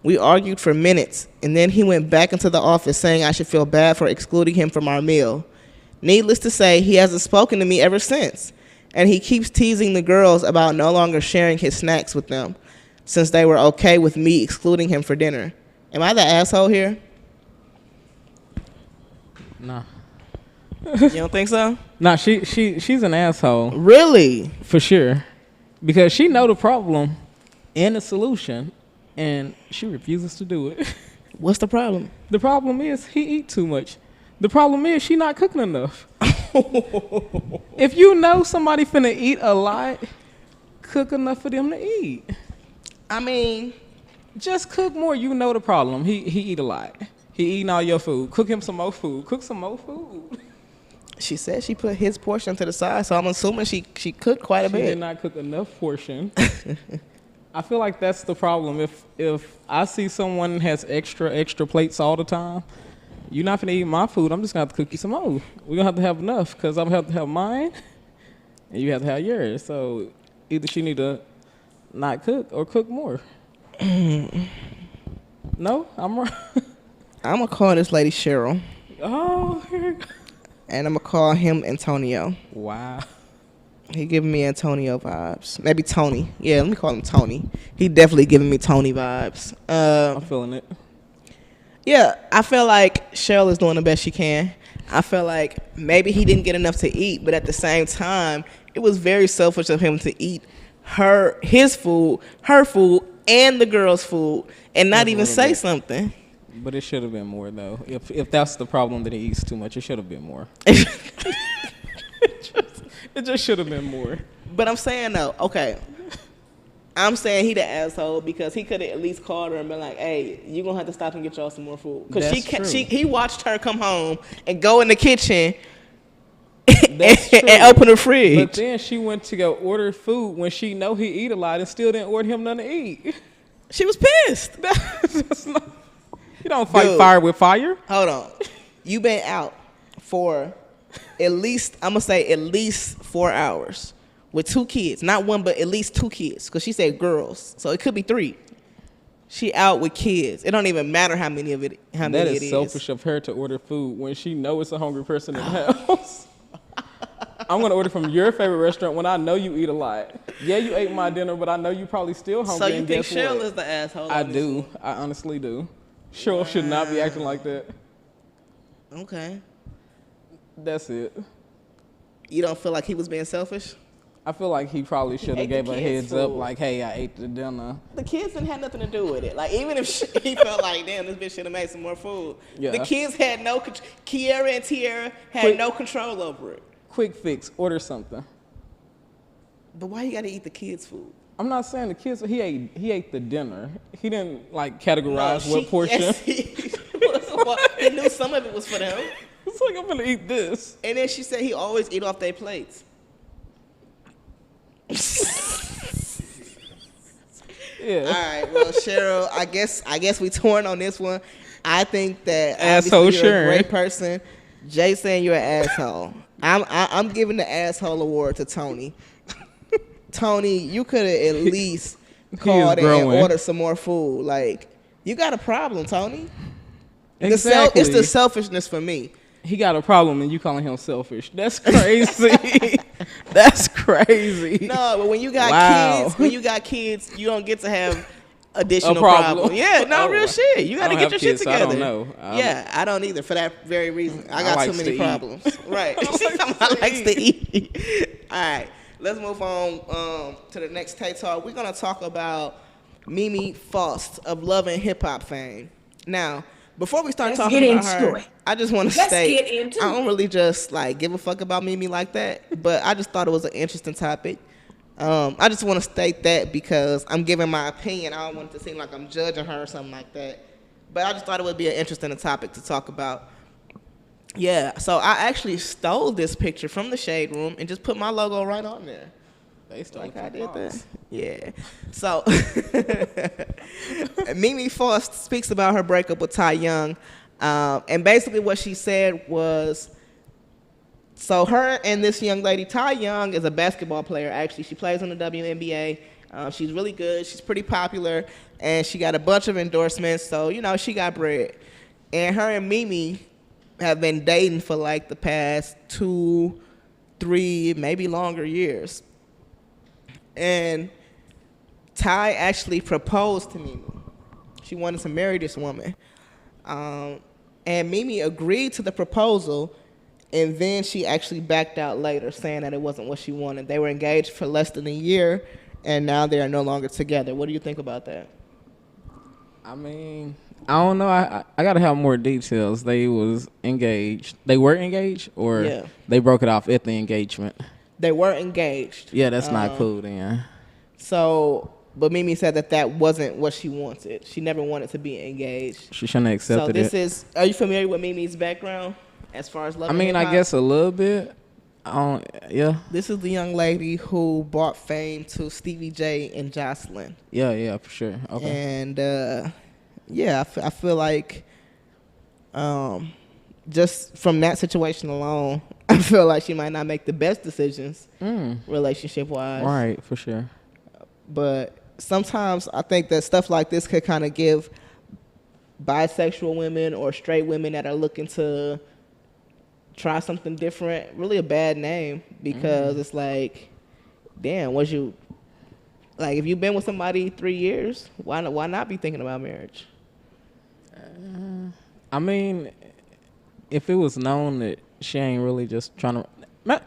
We argued for minutes, and then he went back into the office saying I should feel bad for excluding him from our meal. Needless to say, he hasn't spoken to me ever since, and he keeps teasing the girls about no longer sharing his snacks with them, since they were okay with me excluding him for dinner. Am I the asshole here? No. You don't think so? No, she's an asshole. Really? For sure. Because she know the problem and the solution, and she refuses to do it. What's the problem? The problem is he eat too much. The problem is she not cooking enough. If you know somebody finna eat a lot, cook enough for them to eat. I mean, just cook more. You know the problem. He eat a lot. He eating all your food. Cook him some more food. Cook some more food. She said she put his portion to the side, so I'm assuming she cooked quite a bit. She did not cook enough portion. I feel like that's the problem. If I see someone has extra plates all the time, you're not gonna eat my food. I'm just gonna have to cook you some more. We're gonna have to have enough because I'm gonna have to have mine, and you have to have yours. So either she need to not cook or cook more. No, I'm wrong. I'm gonna call this lady Cheryl. Oh, here you go. And I'm gonna call him Antonio. Wow. He giving me Antonio vibes. Maybe Tony. Yeah, let me call him Tony. He definitely giving me Tony vibes. I'm feeling it. Yeah, I feel like Cheryl is doing the best she can. I feel like maybe he didn't get enough to eat, but at the same time, it was very selfish of him to eat his food, her food, and the girl's food, and not even say something. But it should have been more, though. If that's the problem that he eats too much, it should have been more. It just should have been more. But I'm saying, though, okay, I'm saying he the asshole because he could have at least called her and been like, hey, you're going to have to stop and get y'all some more food. Because he watched her come home and go in the kitchen and open the fridge. But then she went to go order food when she know he eat a lot and still didn't order him nothing to eat. She was pissed. You don't fight fire with fire. Hold on. You been out for at least 4 hours with 2 kids. Not one, but at least 2 kids. Because she said girls. So it could be 3. She out with kids. It don't even matter how many it is. That is selfish of her to order food when she know it's a hungry person in the house. I'm going to order from your favorite restaurant when I know you eat a lot. Yeah, you ate my dinner, but I know you probably still hungry. So you think Cheryl is the asshole? I do. I honestly do. Cheryl should not be acting like that. Okay. That's it. You don't feel like he was being selfish? I feel like he probably should have gave a heads up, like, hey, I ate the dinner. The kids didn't have nothing to do with it. Like, even if he felt like, damn, this bitch should have made some more food. Yeah. The kids had no control. Kiera and Tiara had no control over it. Quick fix, order something. But why you got to eat the kids' food? I'm not saying the kids. He ate the dinner. He didn't like categorize what portion. Yes, he knew some of it was for them. It's like, I'm gonna eat this. And then she said he always eat off their plates. Yeah. All right. Well, Cheryl, I guess we torn on this one. I think that asshole you're a great person. Jay saying you're an asshole. I'm giving the asshole award to Tony. Tony, you could have at least called and ordered some more food. Like, you got a problem, Tony. Exactly. It's the selfishness for me. He got a problem and you calling him selfish. That's crazy. That's crazy. No, but when you got kids, you don't get to have additional problems. Yeah, real shit. You got to get your shit together. So I don't know. I don't either for that very reason. I got too many problems. Right. I likes to eat. All right. Let's move on to the next Tae Talk. We're going to talk about Mimi Faust of Love and Hip Hop fame. Now, before we start talking about her, I just want to state, I don't really just like give a fuck about Mimi like that, but I just thought it was an interesting topic. I just want to state that because I'm giving my opinion. I don't want it to seem like I'm judging her or something like that. But I just thought it would be an interesting topic to talk about. Yeah, so I actually stole this picture from the Shade Room and just put my logo right on there. They stole like I did that. Yeah. So Mimi Faust speaks about her breakup with Tae Young. And basically what she said was, so her and this young lady, Tae Young is a basketball player, actually. She plays on the WNBA. She's really good. She's pretty popular. And she got a bunch of endorsements. So, she got bread. And her and Mimi have been dating for like the past 2, 3, maybe longer years. And Ty actually proposed to Mimi. She wanted to marry this woman. And Mimi agreed to the proposal, and then she actually backed out later, saying that it wasn't what she wanted. They were engaged for less than a year, and now they are no longer together. What do you think about that? I mean, I don't know. I got to have more details. They was engaged. They were engaged, or they broke it off at the engagement? They were engaged. Yeah, that's not cool then. So, but Mimi said that wasn't what she wanted. She never wanted to be engaged. She shouldn't have So accepted this it. is. Are you familiar with Mimi's background as far as love I and mean, hip I hop? guess a little bit. I don't. Yeah. This is the young lady who brought fame to Stevie J and Jocelyn. Yeah, for sure. Okay. And yeah, I feel like just from that situation alone, I feel like she might not make the best decisions relationship wise. Right, for sure. But sometimes I think that stuff like this could kind of give bisexual women or straight women that are looking to try something different really a bad name, because it's like, damn, was you like, if you've been with somebody 3 years, why not be thinking about marriage? I mean, if it was known that she ain't really just trying to,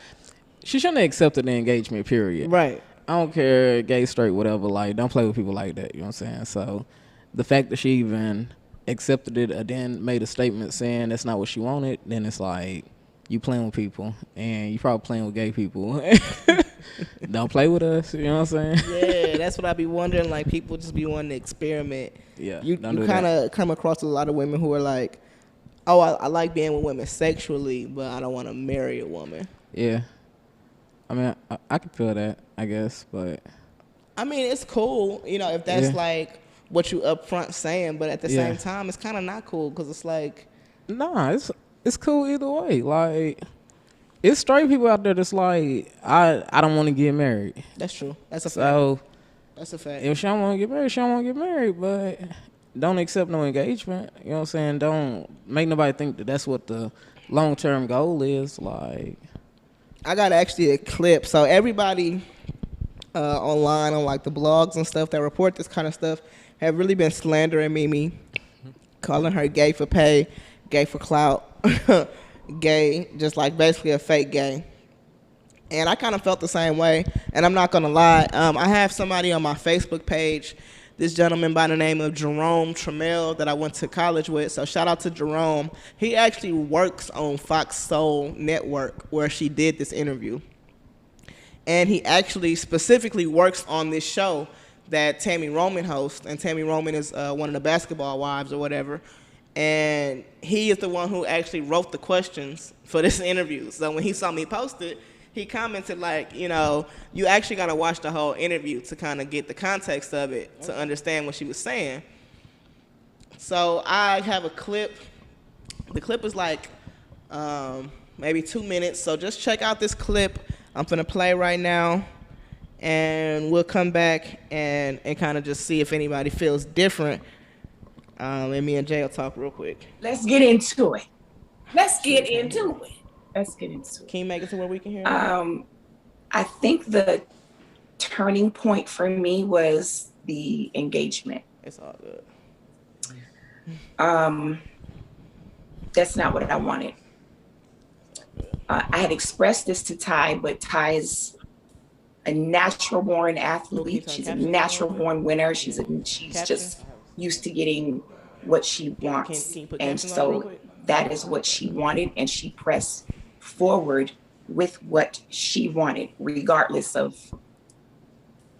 she shouldn't have accepted the engagement. Period. Right. I don't care, gay, straight, whatever. Like, don't play with people like that. You know what I'm saying? So, the fact that she even accepted it and then made a statement saying that's not what she wanted, then it's like, you playing with people, and you probably playing with gay people. Don't play with us. You know what I'm saying? Yeah, that's what I be wondering. Like, people just be wanting to experiment. Yeah. You kind of come across a lot of women who are like, oh, I like being with women sexually, but I don't want to marry a woman. Yeah. I mean, I can feel that, I guess, but I mean, it's cool, you know, if that's like what you up front saying, but at the same time, it's kind of not cool, because it's like, nah, it's cool either way. Like, it's straight people out there that's like, I don't want to get married. That's true. That's a fact. So that's a fact. if she don't want to get married, she don't want to get married, but don't accept no engagement. You know what I'm saying? Don't make nobody think that that's what the long-term goal is. Like, I got actually a clip. So everybody online on like the blogs and stuff that report this kind of stuff have really been slandering Mimi, calling her gay for pay, gay for clout, gay, just like basically a fake gay. And I kind of felt the same way. And I'm not going to lie. I have somebody on my Facebook page, this gentleman by the name of Jerome Trammell that I went to college with. So shout out to Jerome. He actually works on Fox Soul Network, where she did this interview. And he actually specifically works on this show that Tammy Roman hosts. And Tammy Roman is one of the basketball wives or whatever. And he is the one who actually wrote the questions for this interview. So when he saw me post it, he commented like, you know, you actually got to watch the whole interview to kind of get the context of it, to understand what she was saying. So I have a clip. The clip is like maybe 2 minutes. So just check out this clip. I'm going to play right now. And we'll come back and kind of just see if anybody feels different. And me and Jay will talk real quick. Let's get into it. Let's get into it. Can you make it to where we can hear? I think the turning point for me was the engagement. It's all good. That's not what I wanted. I had expressed this to Ty, but Ty is a natural-born athlete. She's a natural-born winner. She's just used to getting what she wants, and so that is what she wanted, and she pressed forward with what she wanted, regardless of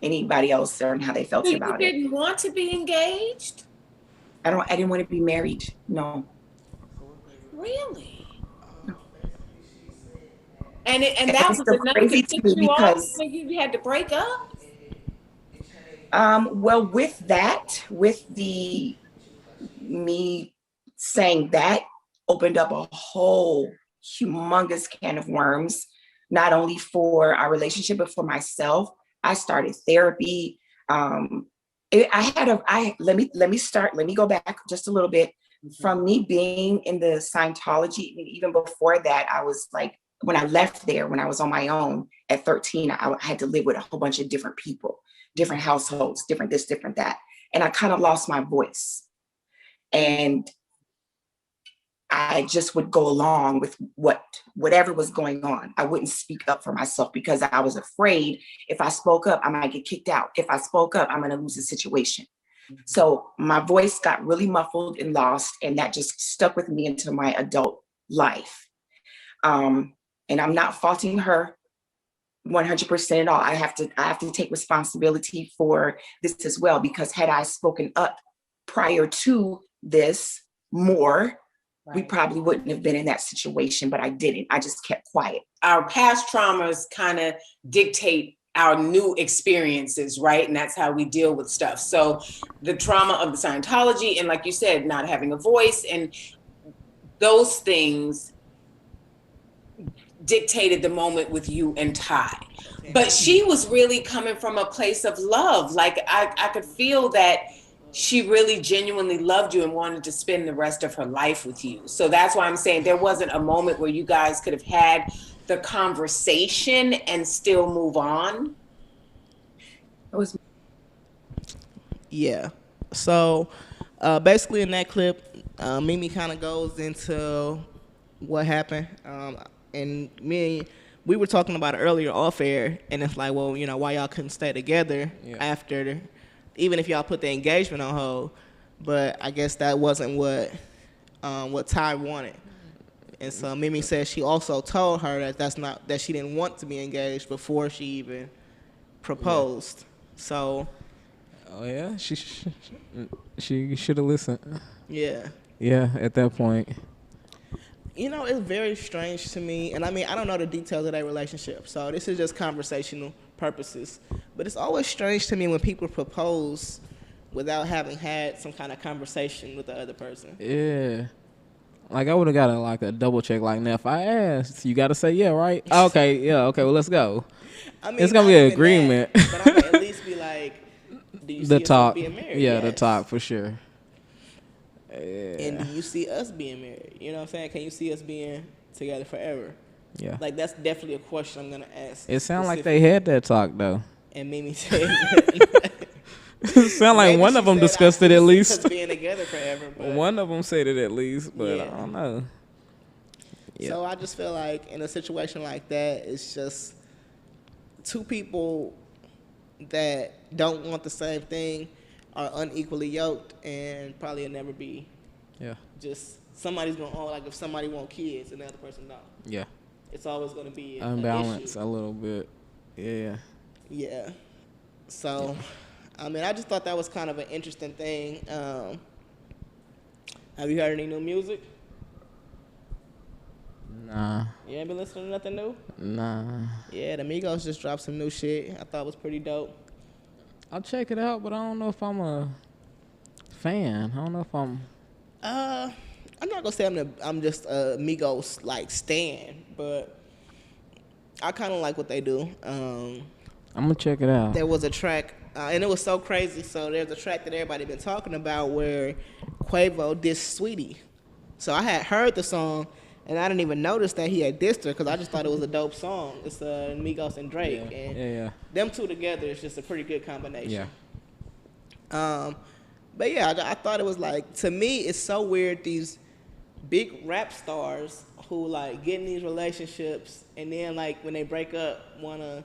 anybody else and how they felt about it. You didn't want to be engaged? I didn't want to be married. No. Really? No. And that was enough to piss you off when you had to break up? Well, with me saying that opened up a whole humongous can of worms, not only for our relationship, but for myself. I started therapy. Let me go back just a little bit. From me being in the Scientology, even before that, I was like, when I left there, when I was on my own at 13, I had to live with a whole bunch of different people, different households, different this, different that. And I kind of lost my voice. And I just would go along with whatever was going on. I wouldn't speak up for myself because I was afraid if I spoke up, I might get kicked out. If I spoke up, I'm going to lose the situation. So my voice got really muffled and lost, and that just stuck with me into my adult life. And I'm not faulting her. 100% at all. I have to take responsibility for this as well, because had I spoken up prior to this more, we probably wouldn't have been in that situation, but I didn't. I just kept quiet. Our past traumas kind of dictate our new experiences, right? And that's how we deal with stuff. So the trauma of the Scientology, and like you said, not having a voice, and those things dictated the moment with you and Ty. But she was really coming from a place of love. Like I could feel that she really genuinely loved you and wanted to spend the rest of her life with you. So that's why I'm saying there wasn't a moment where you guys could have had the conversation and still move on. It was. Yeah. So basically in that clip, Mimi kind of goes into what happened. And we were talking about it earlier off air, and it's like, well, you know, why y'all couldn't stay together after, even if y'all put the engagement on hold. But I guess that wasn't what Ty wanted. And so Mimi said she also told her that she didn't want to be engaged before she even proposed. Yeah. So. Oh yeah, she should have listened. Yeah. Yeah, at that point. You know, it's very strange to me, and I mean, I don't know the details of their relationship, so this is just conversational purposes. But it's always strange to me when people propose without having had some kind of conversation with the other person. Yeah. Like, I would have got a double check. Like, now, if I asked, you got to say yeah, right? Okay, yeah, okay, well, let's go. I mean, it's going to be an agreement. That, but I would at least be like, do you see us being married? Yeah, yes. The talk, for sure. Yeah. And do you see us being married? You know what I'm saying? Can you see us being together forever? Yeah. Like, that's definitely a question I'm going to ask. It sounds like they had that talk, though. And Mimi said... It sound like one of them discussed it at least. Being together forever, but one of them said it at least, but yeah. I don't know. Yeah. So I just feel like in a situation like that, it's just two people that don't want the same thing are unequally yoked and probably will never be. Yeah. Just somebody's going on, like if somebody wants kids and the other person don't. Yeah. It's always going to be unbalanced a little bit. Yeah. Yeah. So... Yeah. I mean, I just thought that was kind of an interesting thing. Have you heard any new music? Nah. You ain't been listening to nothing new? Nah. Yeah, the Migos just dropped some new shit. I thought it was pretty dope. I'll check it out, but I don't know if I'm a fan. I don't know if I'm... I'm not gonna say I'm just a Migos like stan, but I kind of like what they do. I'm gonna check it out. There was a track... and it was so crazy. So there's a track that everybody been talking about where Quavo dissed Sweetie. So I had heard the song, and I didn't even notice that he had dissed her because I just thought it was a dope song. It's Migos and Drake. Yeah. And them two together is just a pretty good combination. Yeah. But yeah, I thought it was like, to me, it's so weird, these big rap stars who like get in these relationships and then like when they break up want to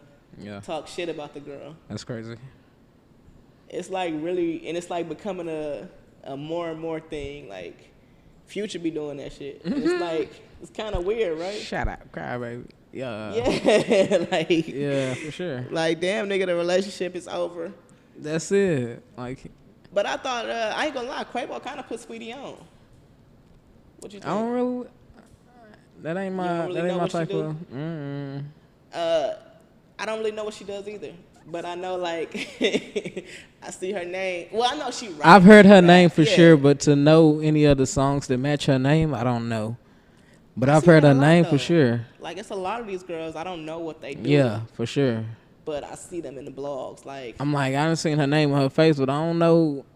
talk shit about the girl. That's crazy. It's like really, and it's like becoming a more and more thing. Like Future be doing that shit. And it's like, it's kind of weird, right? Shut up, cry baby. Yeah. Yeah, like. Yeah, for sure. Like, damn, nigga, the relationship is over. That's it. Like. But I thought, I ain't gonna lie, Quavo kind of put Sweetie on. What you think? I don't really. That ain't my type of. I don't really know what she does either. But I know, like, I see her name. Well, I know she raps. I've heard her name for sure, but to know any other songs that match her name, I don't know. But I've heard her name for sure. Like, it's a lot of these girls, I don't know what they do. Yeah, for sure. But I see them in the blogs. Like, I'm like, I haven't seen her name on her face, but I don't know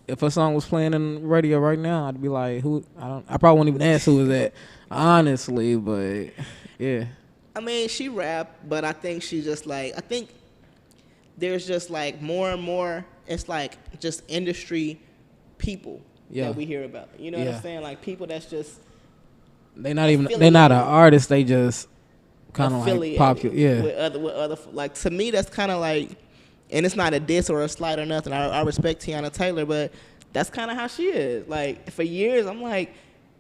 if her song was playing in the radio right now. I'd be like, who? I probably wouldn't even ask who was that, honestly. But yeah. I mean, she rap, but I think she just like, I think there's just like more and more, it's like just industry people that we hear about. You know what I'm saying? Like people that's just they're not an artist, they just kind of like popular. Yeah. With other like, to me that's kind of like, and it's not a diss or a slight or nothing. I respect Tiana Taylor, but that's kind of how she is. Like for years I'm like,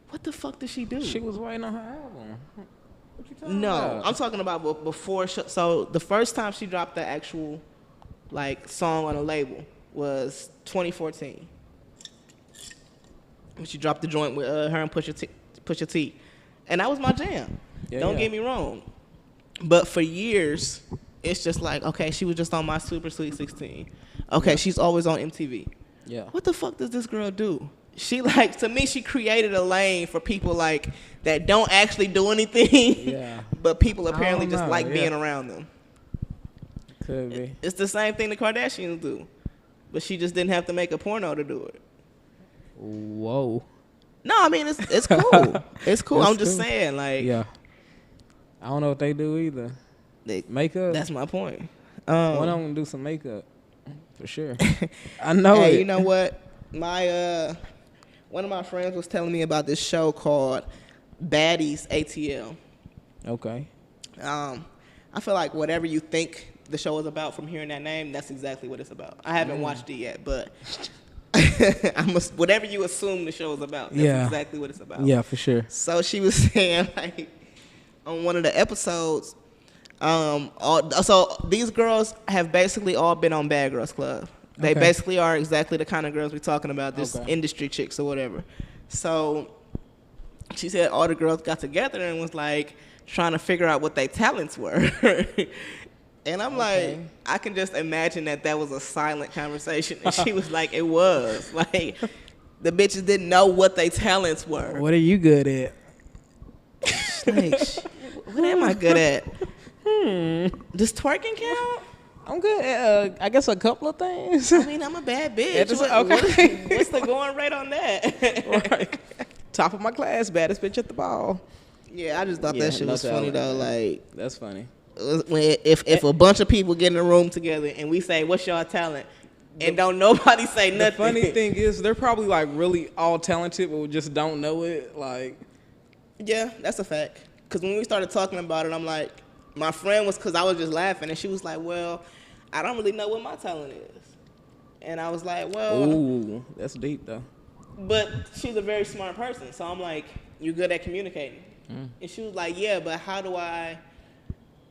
what the fuck did she do? She was writing on her album. What you talking No, about? I'm talking about before. So the first time she dropped the actual like song on a label was 2014. When she dropped the joint with her and Pusha T, and that was my jam. Don't get me wrong, but for years it's just like, okay, she was just on My Super Sweet 16. Okay, she's always on MTV. Yeah. What the fuck does this girl do? She like, to me, she created a lane for people like that don't actually do anything. Yeah. But people apparently don't just know, like yeah. being around them. Could be. It's the same thing the Kardashians do, but she just didn't have to make a porno to do it. Whoa. No, I mean it's cool. It's cool. That's I'm just cool. saying, like, Yeah. I don't know what they do either. Makeup. That's my point. One of them do some makeup for sure. I know Hey, it. you know what? My one of my friends was telling me about this show called Baddies ATL. Okay. I feel like whatever you think the show is about from hearing that name, that's exactly what it's about. I haven't watched it yet, but whatever you assume the show is about, that's exactly what it's about. Yeah, for sure. So she was saying, like, on one of the episodes, so these girls have basically all been on Bad Girls Club. They basically are exactly the kind of girls we're talking about, this industry chicks or whatever. So she said all the girls got together and was like trying to figure out what their talents were. And I'm like, I can just imagine that was a silent conversation. And she was like, it was. Like, the bitches didn't know what their talents were. What are you good at? Like, what am I good at? Does twerking count? I'm good at, I guess, a couple of things. I mean, I'm a bad bitch. What's the going rate on that? Right. Top of my class, baddest bitch at the ball. Yeah, I just thought that shit was funny, though. Like, that's funny. If a bunch of people get in a room together and we say, what's your talent? And don't nobody say nothing. The funny thing is, they're probably like really all talented, but we just don't know it. Like, yeah, that's a fact. Because when we started talking about it, I'm like, my friend was, because I was just laughing, and she was like, well, I don't really know what my talent is. And I was like, well. Ooh, that's deep, though. But she's a very smart person. So I'm like, you're good at communicating. And she was like, yeah, but how do I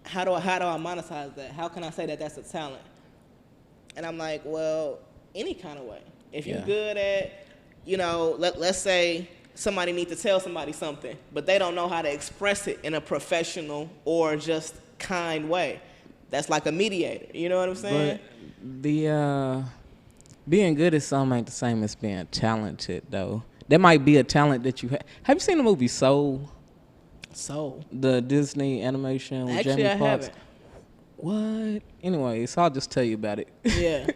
monetize that? How can I say that that's a talent? And I'm like, well, any kind of way. If you're good at, let's say somebody needs to tell somebody something, but they don't know how to express it in a professional or just kind way. That's like a mediator. You know what I'm saying? But the being good at something ain't the same as being talented, though. There might be a talent that you have. Have you seen the movie Soul? Soul. The Disney animation with Actually, Jamie I Foxx. haven't. What? Anyway, so I'll just tell you about it. Yeah.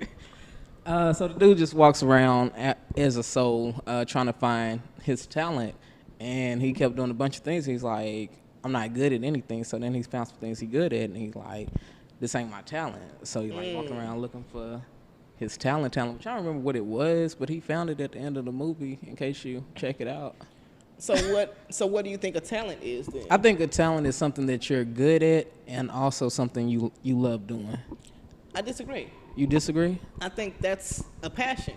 So the dude just walks around as a soul, trying to find his talent, and he kept doing a bunch of things. He's like, I'm not good at anything. So then he's found some things he's good at, and he's like, this ain't my talent. So he's like walking around looking for his talent. Which I don't remember what it was, but he found it at the end of the movie. In case you check it out. So what do you think a talent is then? I think a talent is something that you're good at, and also something you love doing. I disagree. You disagree? I think that's a passion.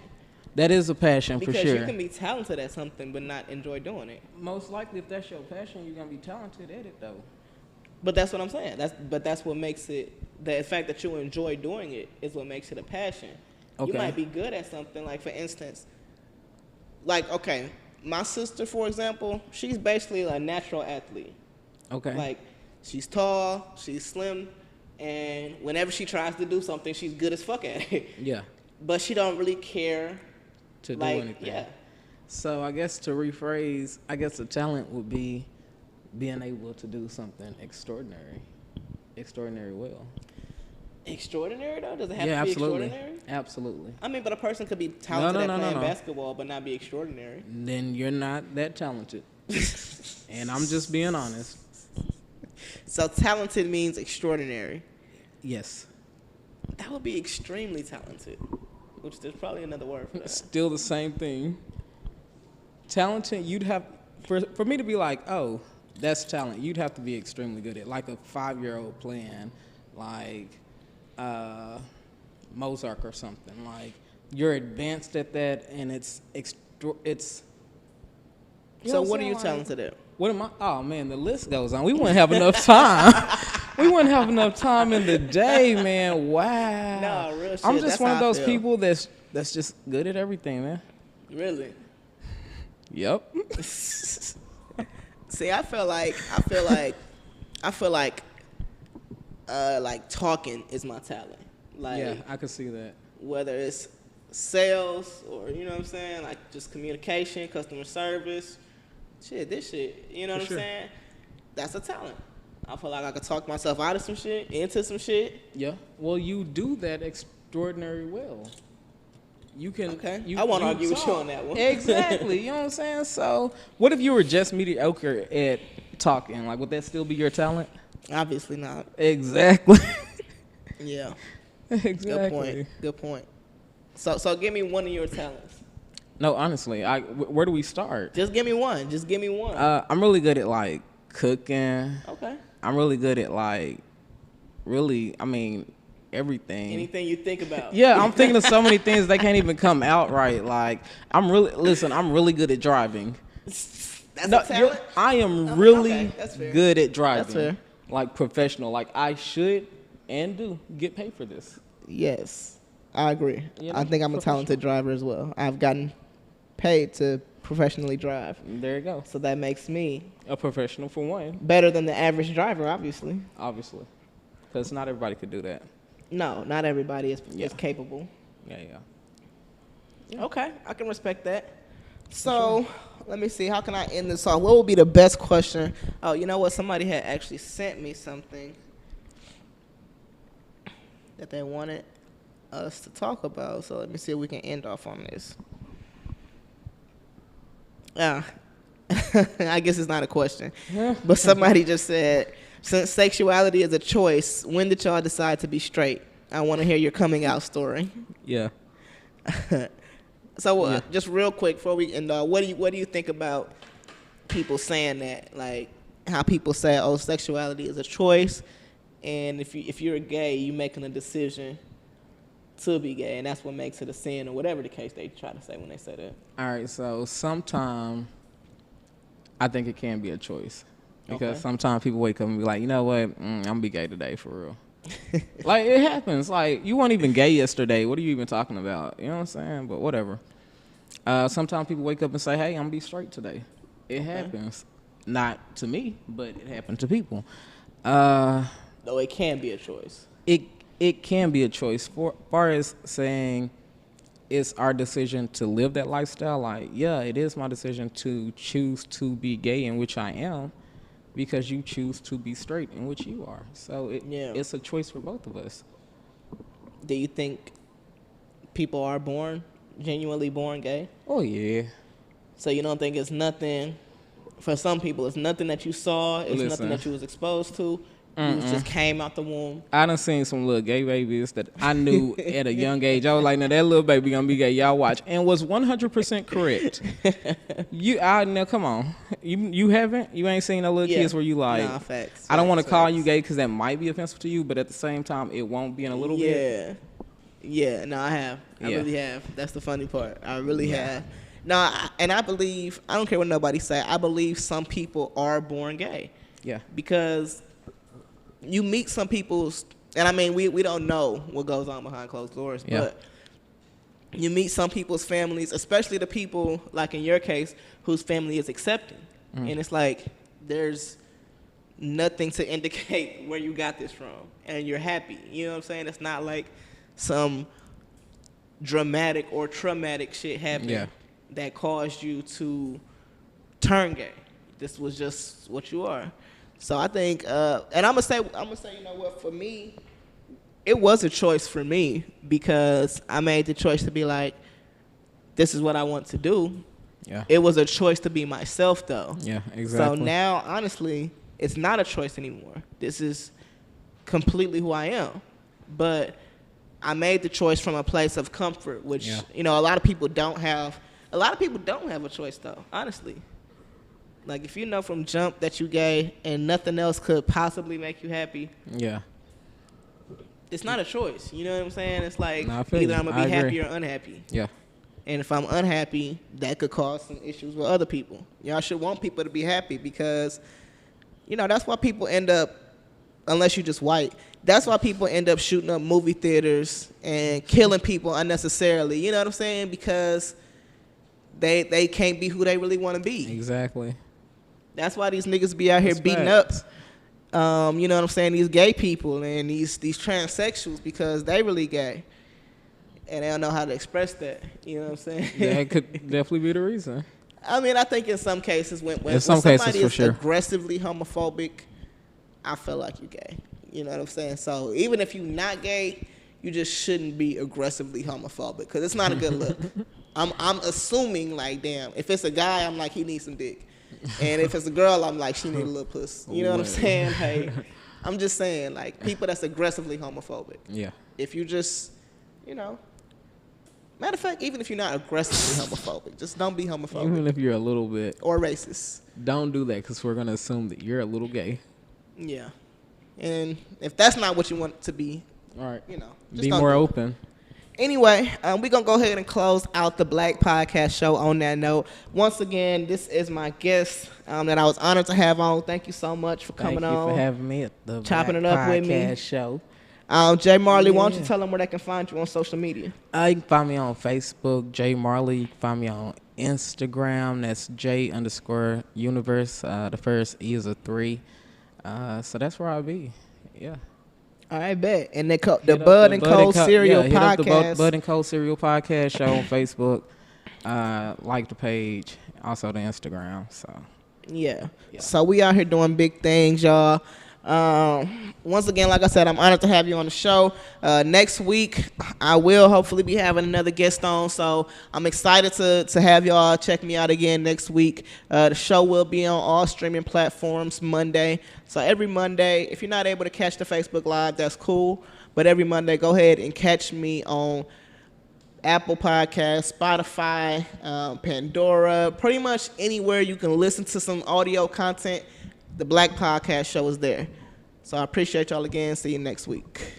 That is a passion for sure. Because you can be talented at something but not enjoy doing it. Most likely, if that's your passion, you're gonna be talented at it, though. But that's what I'm saying. That's what makes it. The fact that you enjoy doing it is what makes it a passion. Okay. You might be good at something. Like, for instance, my sister, for example, she's basically a natural athlete. Okay. Like, she's tall, she's slim, and whenever she tries to do something, she's good as fuck at it. Yeah. But she don't really care To do anything. Yeah. So I guess to rephrase, I guess a talent would be being able to do something extraordinary well. Extraordinary though? Does it have to be absolutely. extraordinary? Absolutely. I mean, but a person could be talented at playing No. basketball but not be extraordinary. Then you're not that talented. And I'm just being honest. So talented means extraordinary. Yes. That would be extremely talented, which there's probably another word for that. Still the same thing. Talented, you'd have, for me to be like, oh, that's talent, you'd have to be extremely good at, like a 5-year-old playing, like, Mozart or something. Like, you're advanced at that, and it's. So what are you talented at? What am I? Oh man, the list goes on. We wouldn't have enough time. We wouldn't have enough time in the day, man. Wow. No, real shit. I'm just That's one of how I those feel. people that's just good at everything, man. Really? Yep. See, I feel like talking is my talent. Like, Yeah, I could see that. whether it's sales or, you know what I'm saying, like just communication, customer service, this shit, you know what I'm sure. saying? That's a talent. I feel like I could talk myself out of some shit, into some shit. Yeah. Well, you do that extraordinary well. You can. Okay. I won't argue with you on that one. Exactly. You know what I'm saying? So, what if you were just mediocre at talking? Like, would that still be your talent? Obviously not. Exactly. Yeah. Exactly. Good point. So give me one of your talents. No, honestly, where do we start? Just give me one. I'm really good at like cooking. Okay. I'm really good at like, everything. Anything you think about. Yeah, I'm thinking of so many things that can't even come out right. Like, I'm really good at driving. That's a talent? I am really okay, that's fair. good at driving. That's fair. Like professional. Like I should and do get paid for this. Yes, I agree. You know, I think I'm a talented driver as well. I've gotten paid to professionally drive. There you go. So that makes me A professional for one, better than the average driver, obviously. because not everybody could do that. No, not everybody is Yeah. capable. Yeah. Okay, I can respect that. So, let me see. How can I end this off? What would be the best question? Oh, you know what? Somebody had actually sent me something that they wanted us to talk about. So, let me see if we can end off on this. I guess it's not a question. But somebody just said, since sexuality is a choice, when did y'all decide to be straight? I want to hear your coming out story. Yeah. So just real quick before we end, what do you think about people saying that? Like how people say, "Oh, sexuality is a choice," and if you're gay, you making a decision to be gay, and that's what makes it a sin, or whatever the case they try to say when they say that. All right. So sometimes I think it can be a choice because sometimes people wake up and be like, you know what, I'm gonna be gay today for real. Like it happens. Like you weren't even gay yesterday. What are you even talking about? You know what I'm saying? But whatever. Sometimes people wake up and say, "Hey, I'm gonna be straight today." It happens. Not to me, but it happened to people. Though it can be a choice. It can be a choice. For far as saying it's our decision to live that lifestyle. Like yeah, it is my decision to choose to be gay, in which I am. Because you choose to be straight, in which you are. So it's a choice for both of us. Do you think people are genuinely born gay? Oh, yeah. So you don't think it's nothing, for some people, it's nothing that you saw, it's nothing that you was exposed to, you just came out the womb? I done seen some little gay babies that I knew at a young age. I was like, now that little baby gonna be gay, y'all watch. And was 100% correct. Now come on. You haven't? You ain't seen no little kids where you like, nah, facts, I don't want to call you gay because that might be offensive to you, but at the same time, it won't be in a little bit. Yeah, no, I have. I really have. That's the funny part. I really have. No, I believe, I don't care what nobody say, I believe some people are born gay. Yeah. Because you meet some people's, and I mean, we don't know what goes on behind closed doors, but you meet some people's families, especially the people, like in your case, whose family is accepting. And it's like, there's nothing to indicate where you got this from, and you're happy. You know what I'm saying? It's not like some dramatic or traumatic shit happened that caused you to turn gay. This was just what you are. So I think, and I'm gonna say, you know what? For me, it was a choice for me because I made the choice to be like, this is what I want to do. Yeah. It was a choice to be myself, though. Yeah, exactly. So now, honestly, it's not a choice anymore. This is completely who I am. But I made the choice from a place of comfort, which you know, a lot of people don't have. A lot of people don't have a choice, though. Honestly. Like, if you know from jump that you gay and nothing else could possibly make you happy, it's not a choice. You know what I'm saying? It's like either I'm going to be happy or unhappy. Yeah. And if I'm unhappy, that could cause some issues with other people. Y'all should want people to be happy because, that's why people end up, unless you're just white, that's why people end up shooting up movie theaters and killing people unnecessarily. You know what I'm saying? Because they can't be who they really want to be. Exactly. That's why these niggas be out here beating up, you know what I'm saying, these gay people and these transsexuals because they really gay. And they don't know how to express that. You know what I'm saying? That could definitely be the reason. I mean, I think in some cases, when somebody is aggressively homophobic, I feel like you're gay. You know what I'm saying? So even if you're not gay, you just shouldn't be aggressively homophobic because it's not a good look. I'm assuming, like, damn, if it's a guy, I'm like, he needs some dick. And if it's a girl, I'm like, she need a little puss. You know what I'm saying? Hey, I'm just saying, like, people that's aggressively homophobic. Yeah. If you just, matter of fact, even if you're not aggressively homophobic, just don't be homophobic. Even if you're a little bit. Or racist. Don't do that because we're going to assume that you're a little gay. Yeah. And if that's not what you want to be, all right, just be more open. Anyway, we're going to go ahead and close out the Black Podcast Show on that note. Once again, this is my guest that I was honored to have on. Thank you so much for coming on. Thank you for having me at the chopping Black it up Podcast with me. Show. Jay Marley, why don't you tell them where they can find you on social media? You can find me on Facebook, Jay Marley. You can find me on Instagram. That's J_universe. The first E is a 3. So that's where I'll be. Yeah. All right, bet. And the Bud and Cold Cereal Podcast. Hit up the Bud and Cold Cereal Podcast Show on Facebook. Like the page. Also the Instagram. So yeah. So we out here doing big things, y'all. Once again, like I said, I'm honored to have you on the show. Next week, I will hopefully be having another guest on, so I'm excited to have y'all check me out again next week. The show will be on all streaming platforms Monday. So every Monday, if you're not able to catch the Facebook Live, that's cool. But every Monday, go ahead and catch me on Apple Podcasts, Spotify, Pandora, pretty much anywhere you can listen to some audio content. The Black Podcast Show is there. So I appreciate y'all again. See you next week.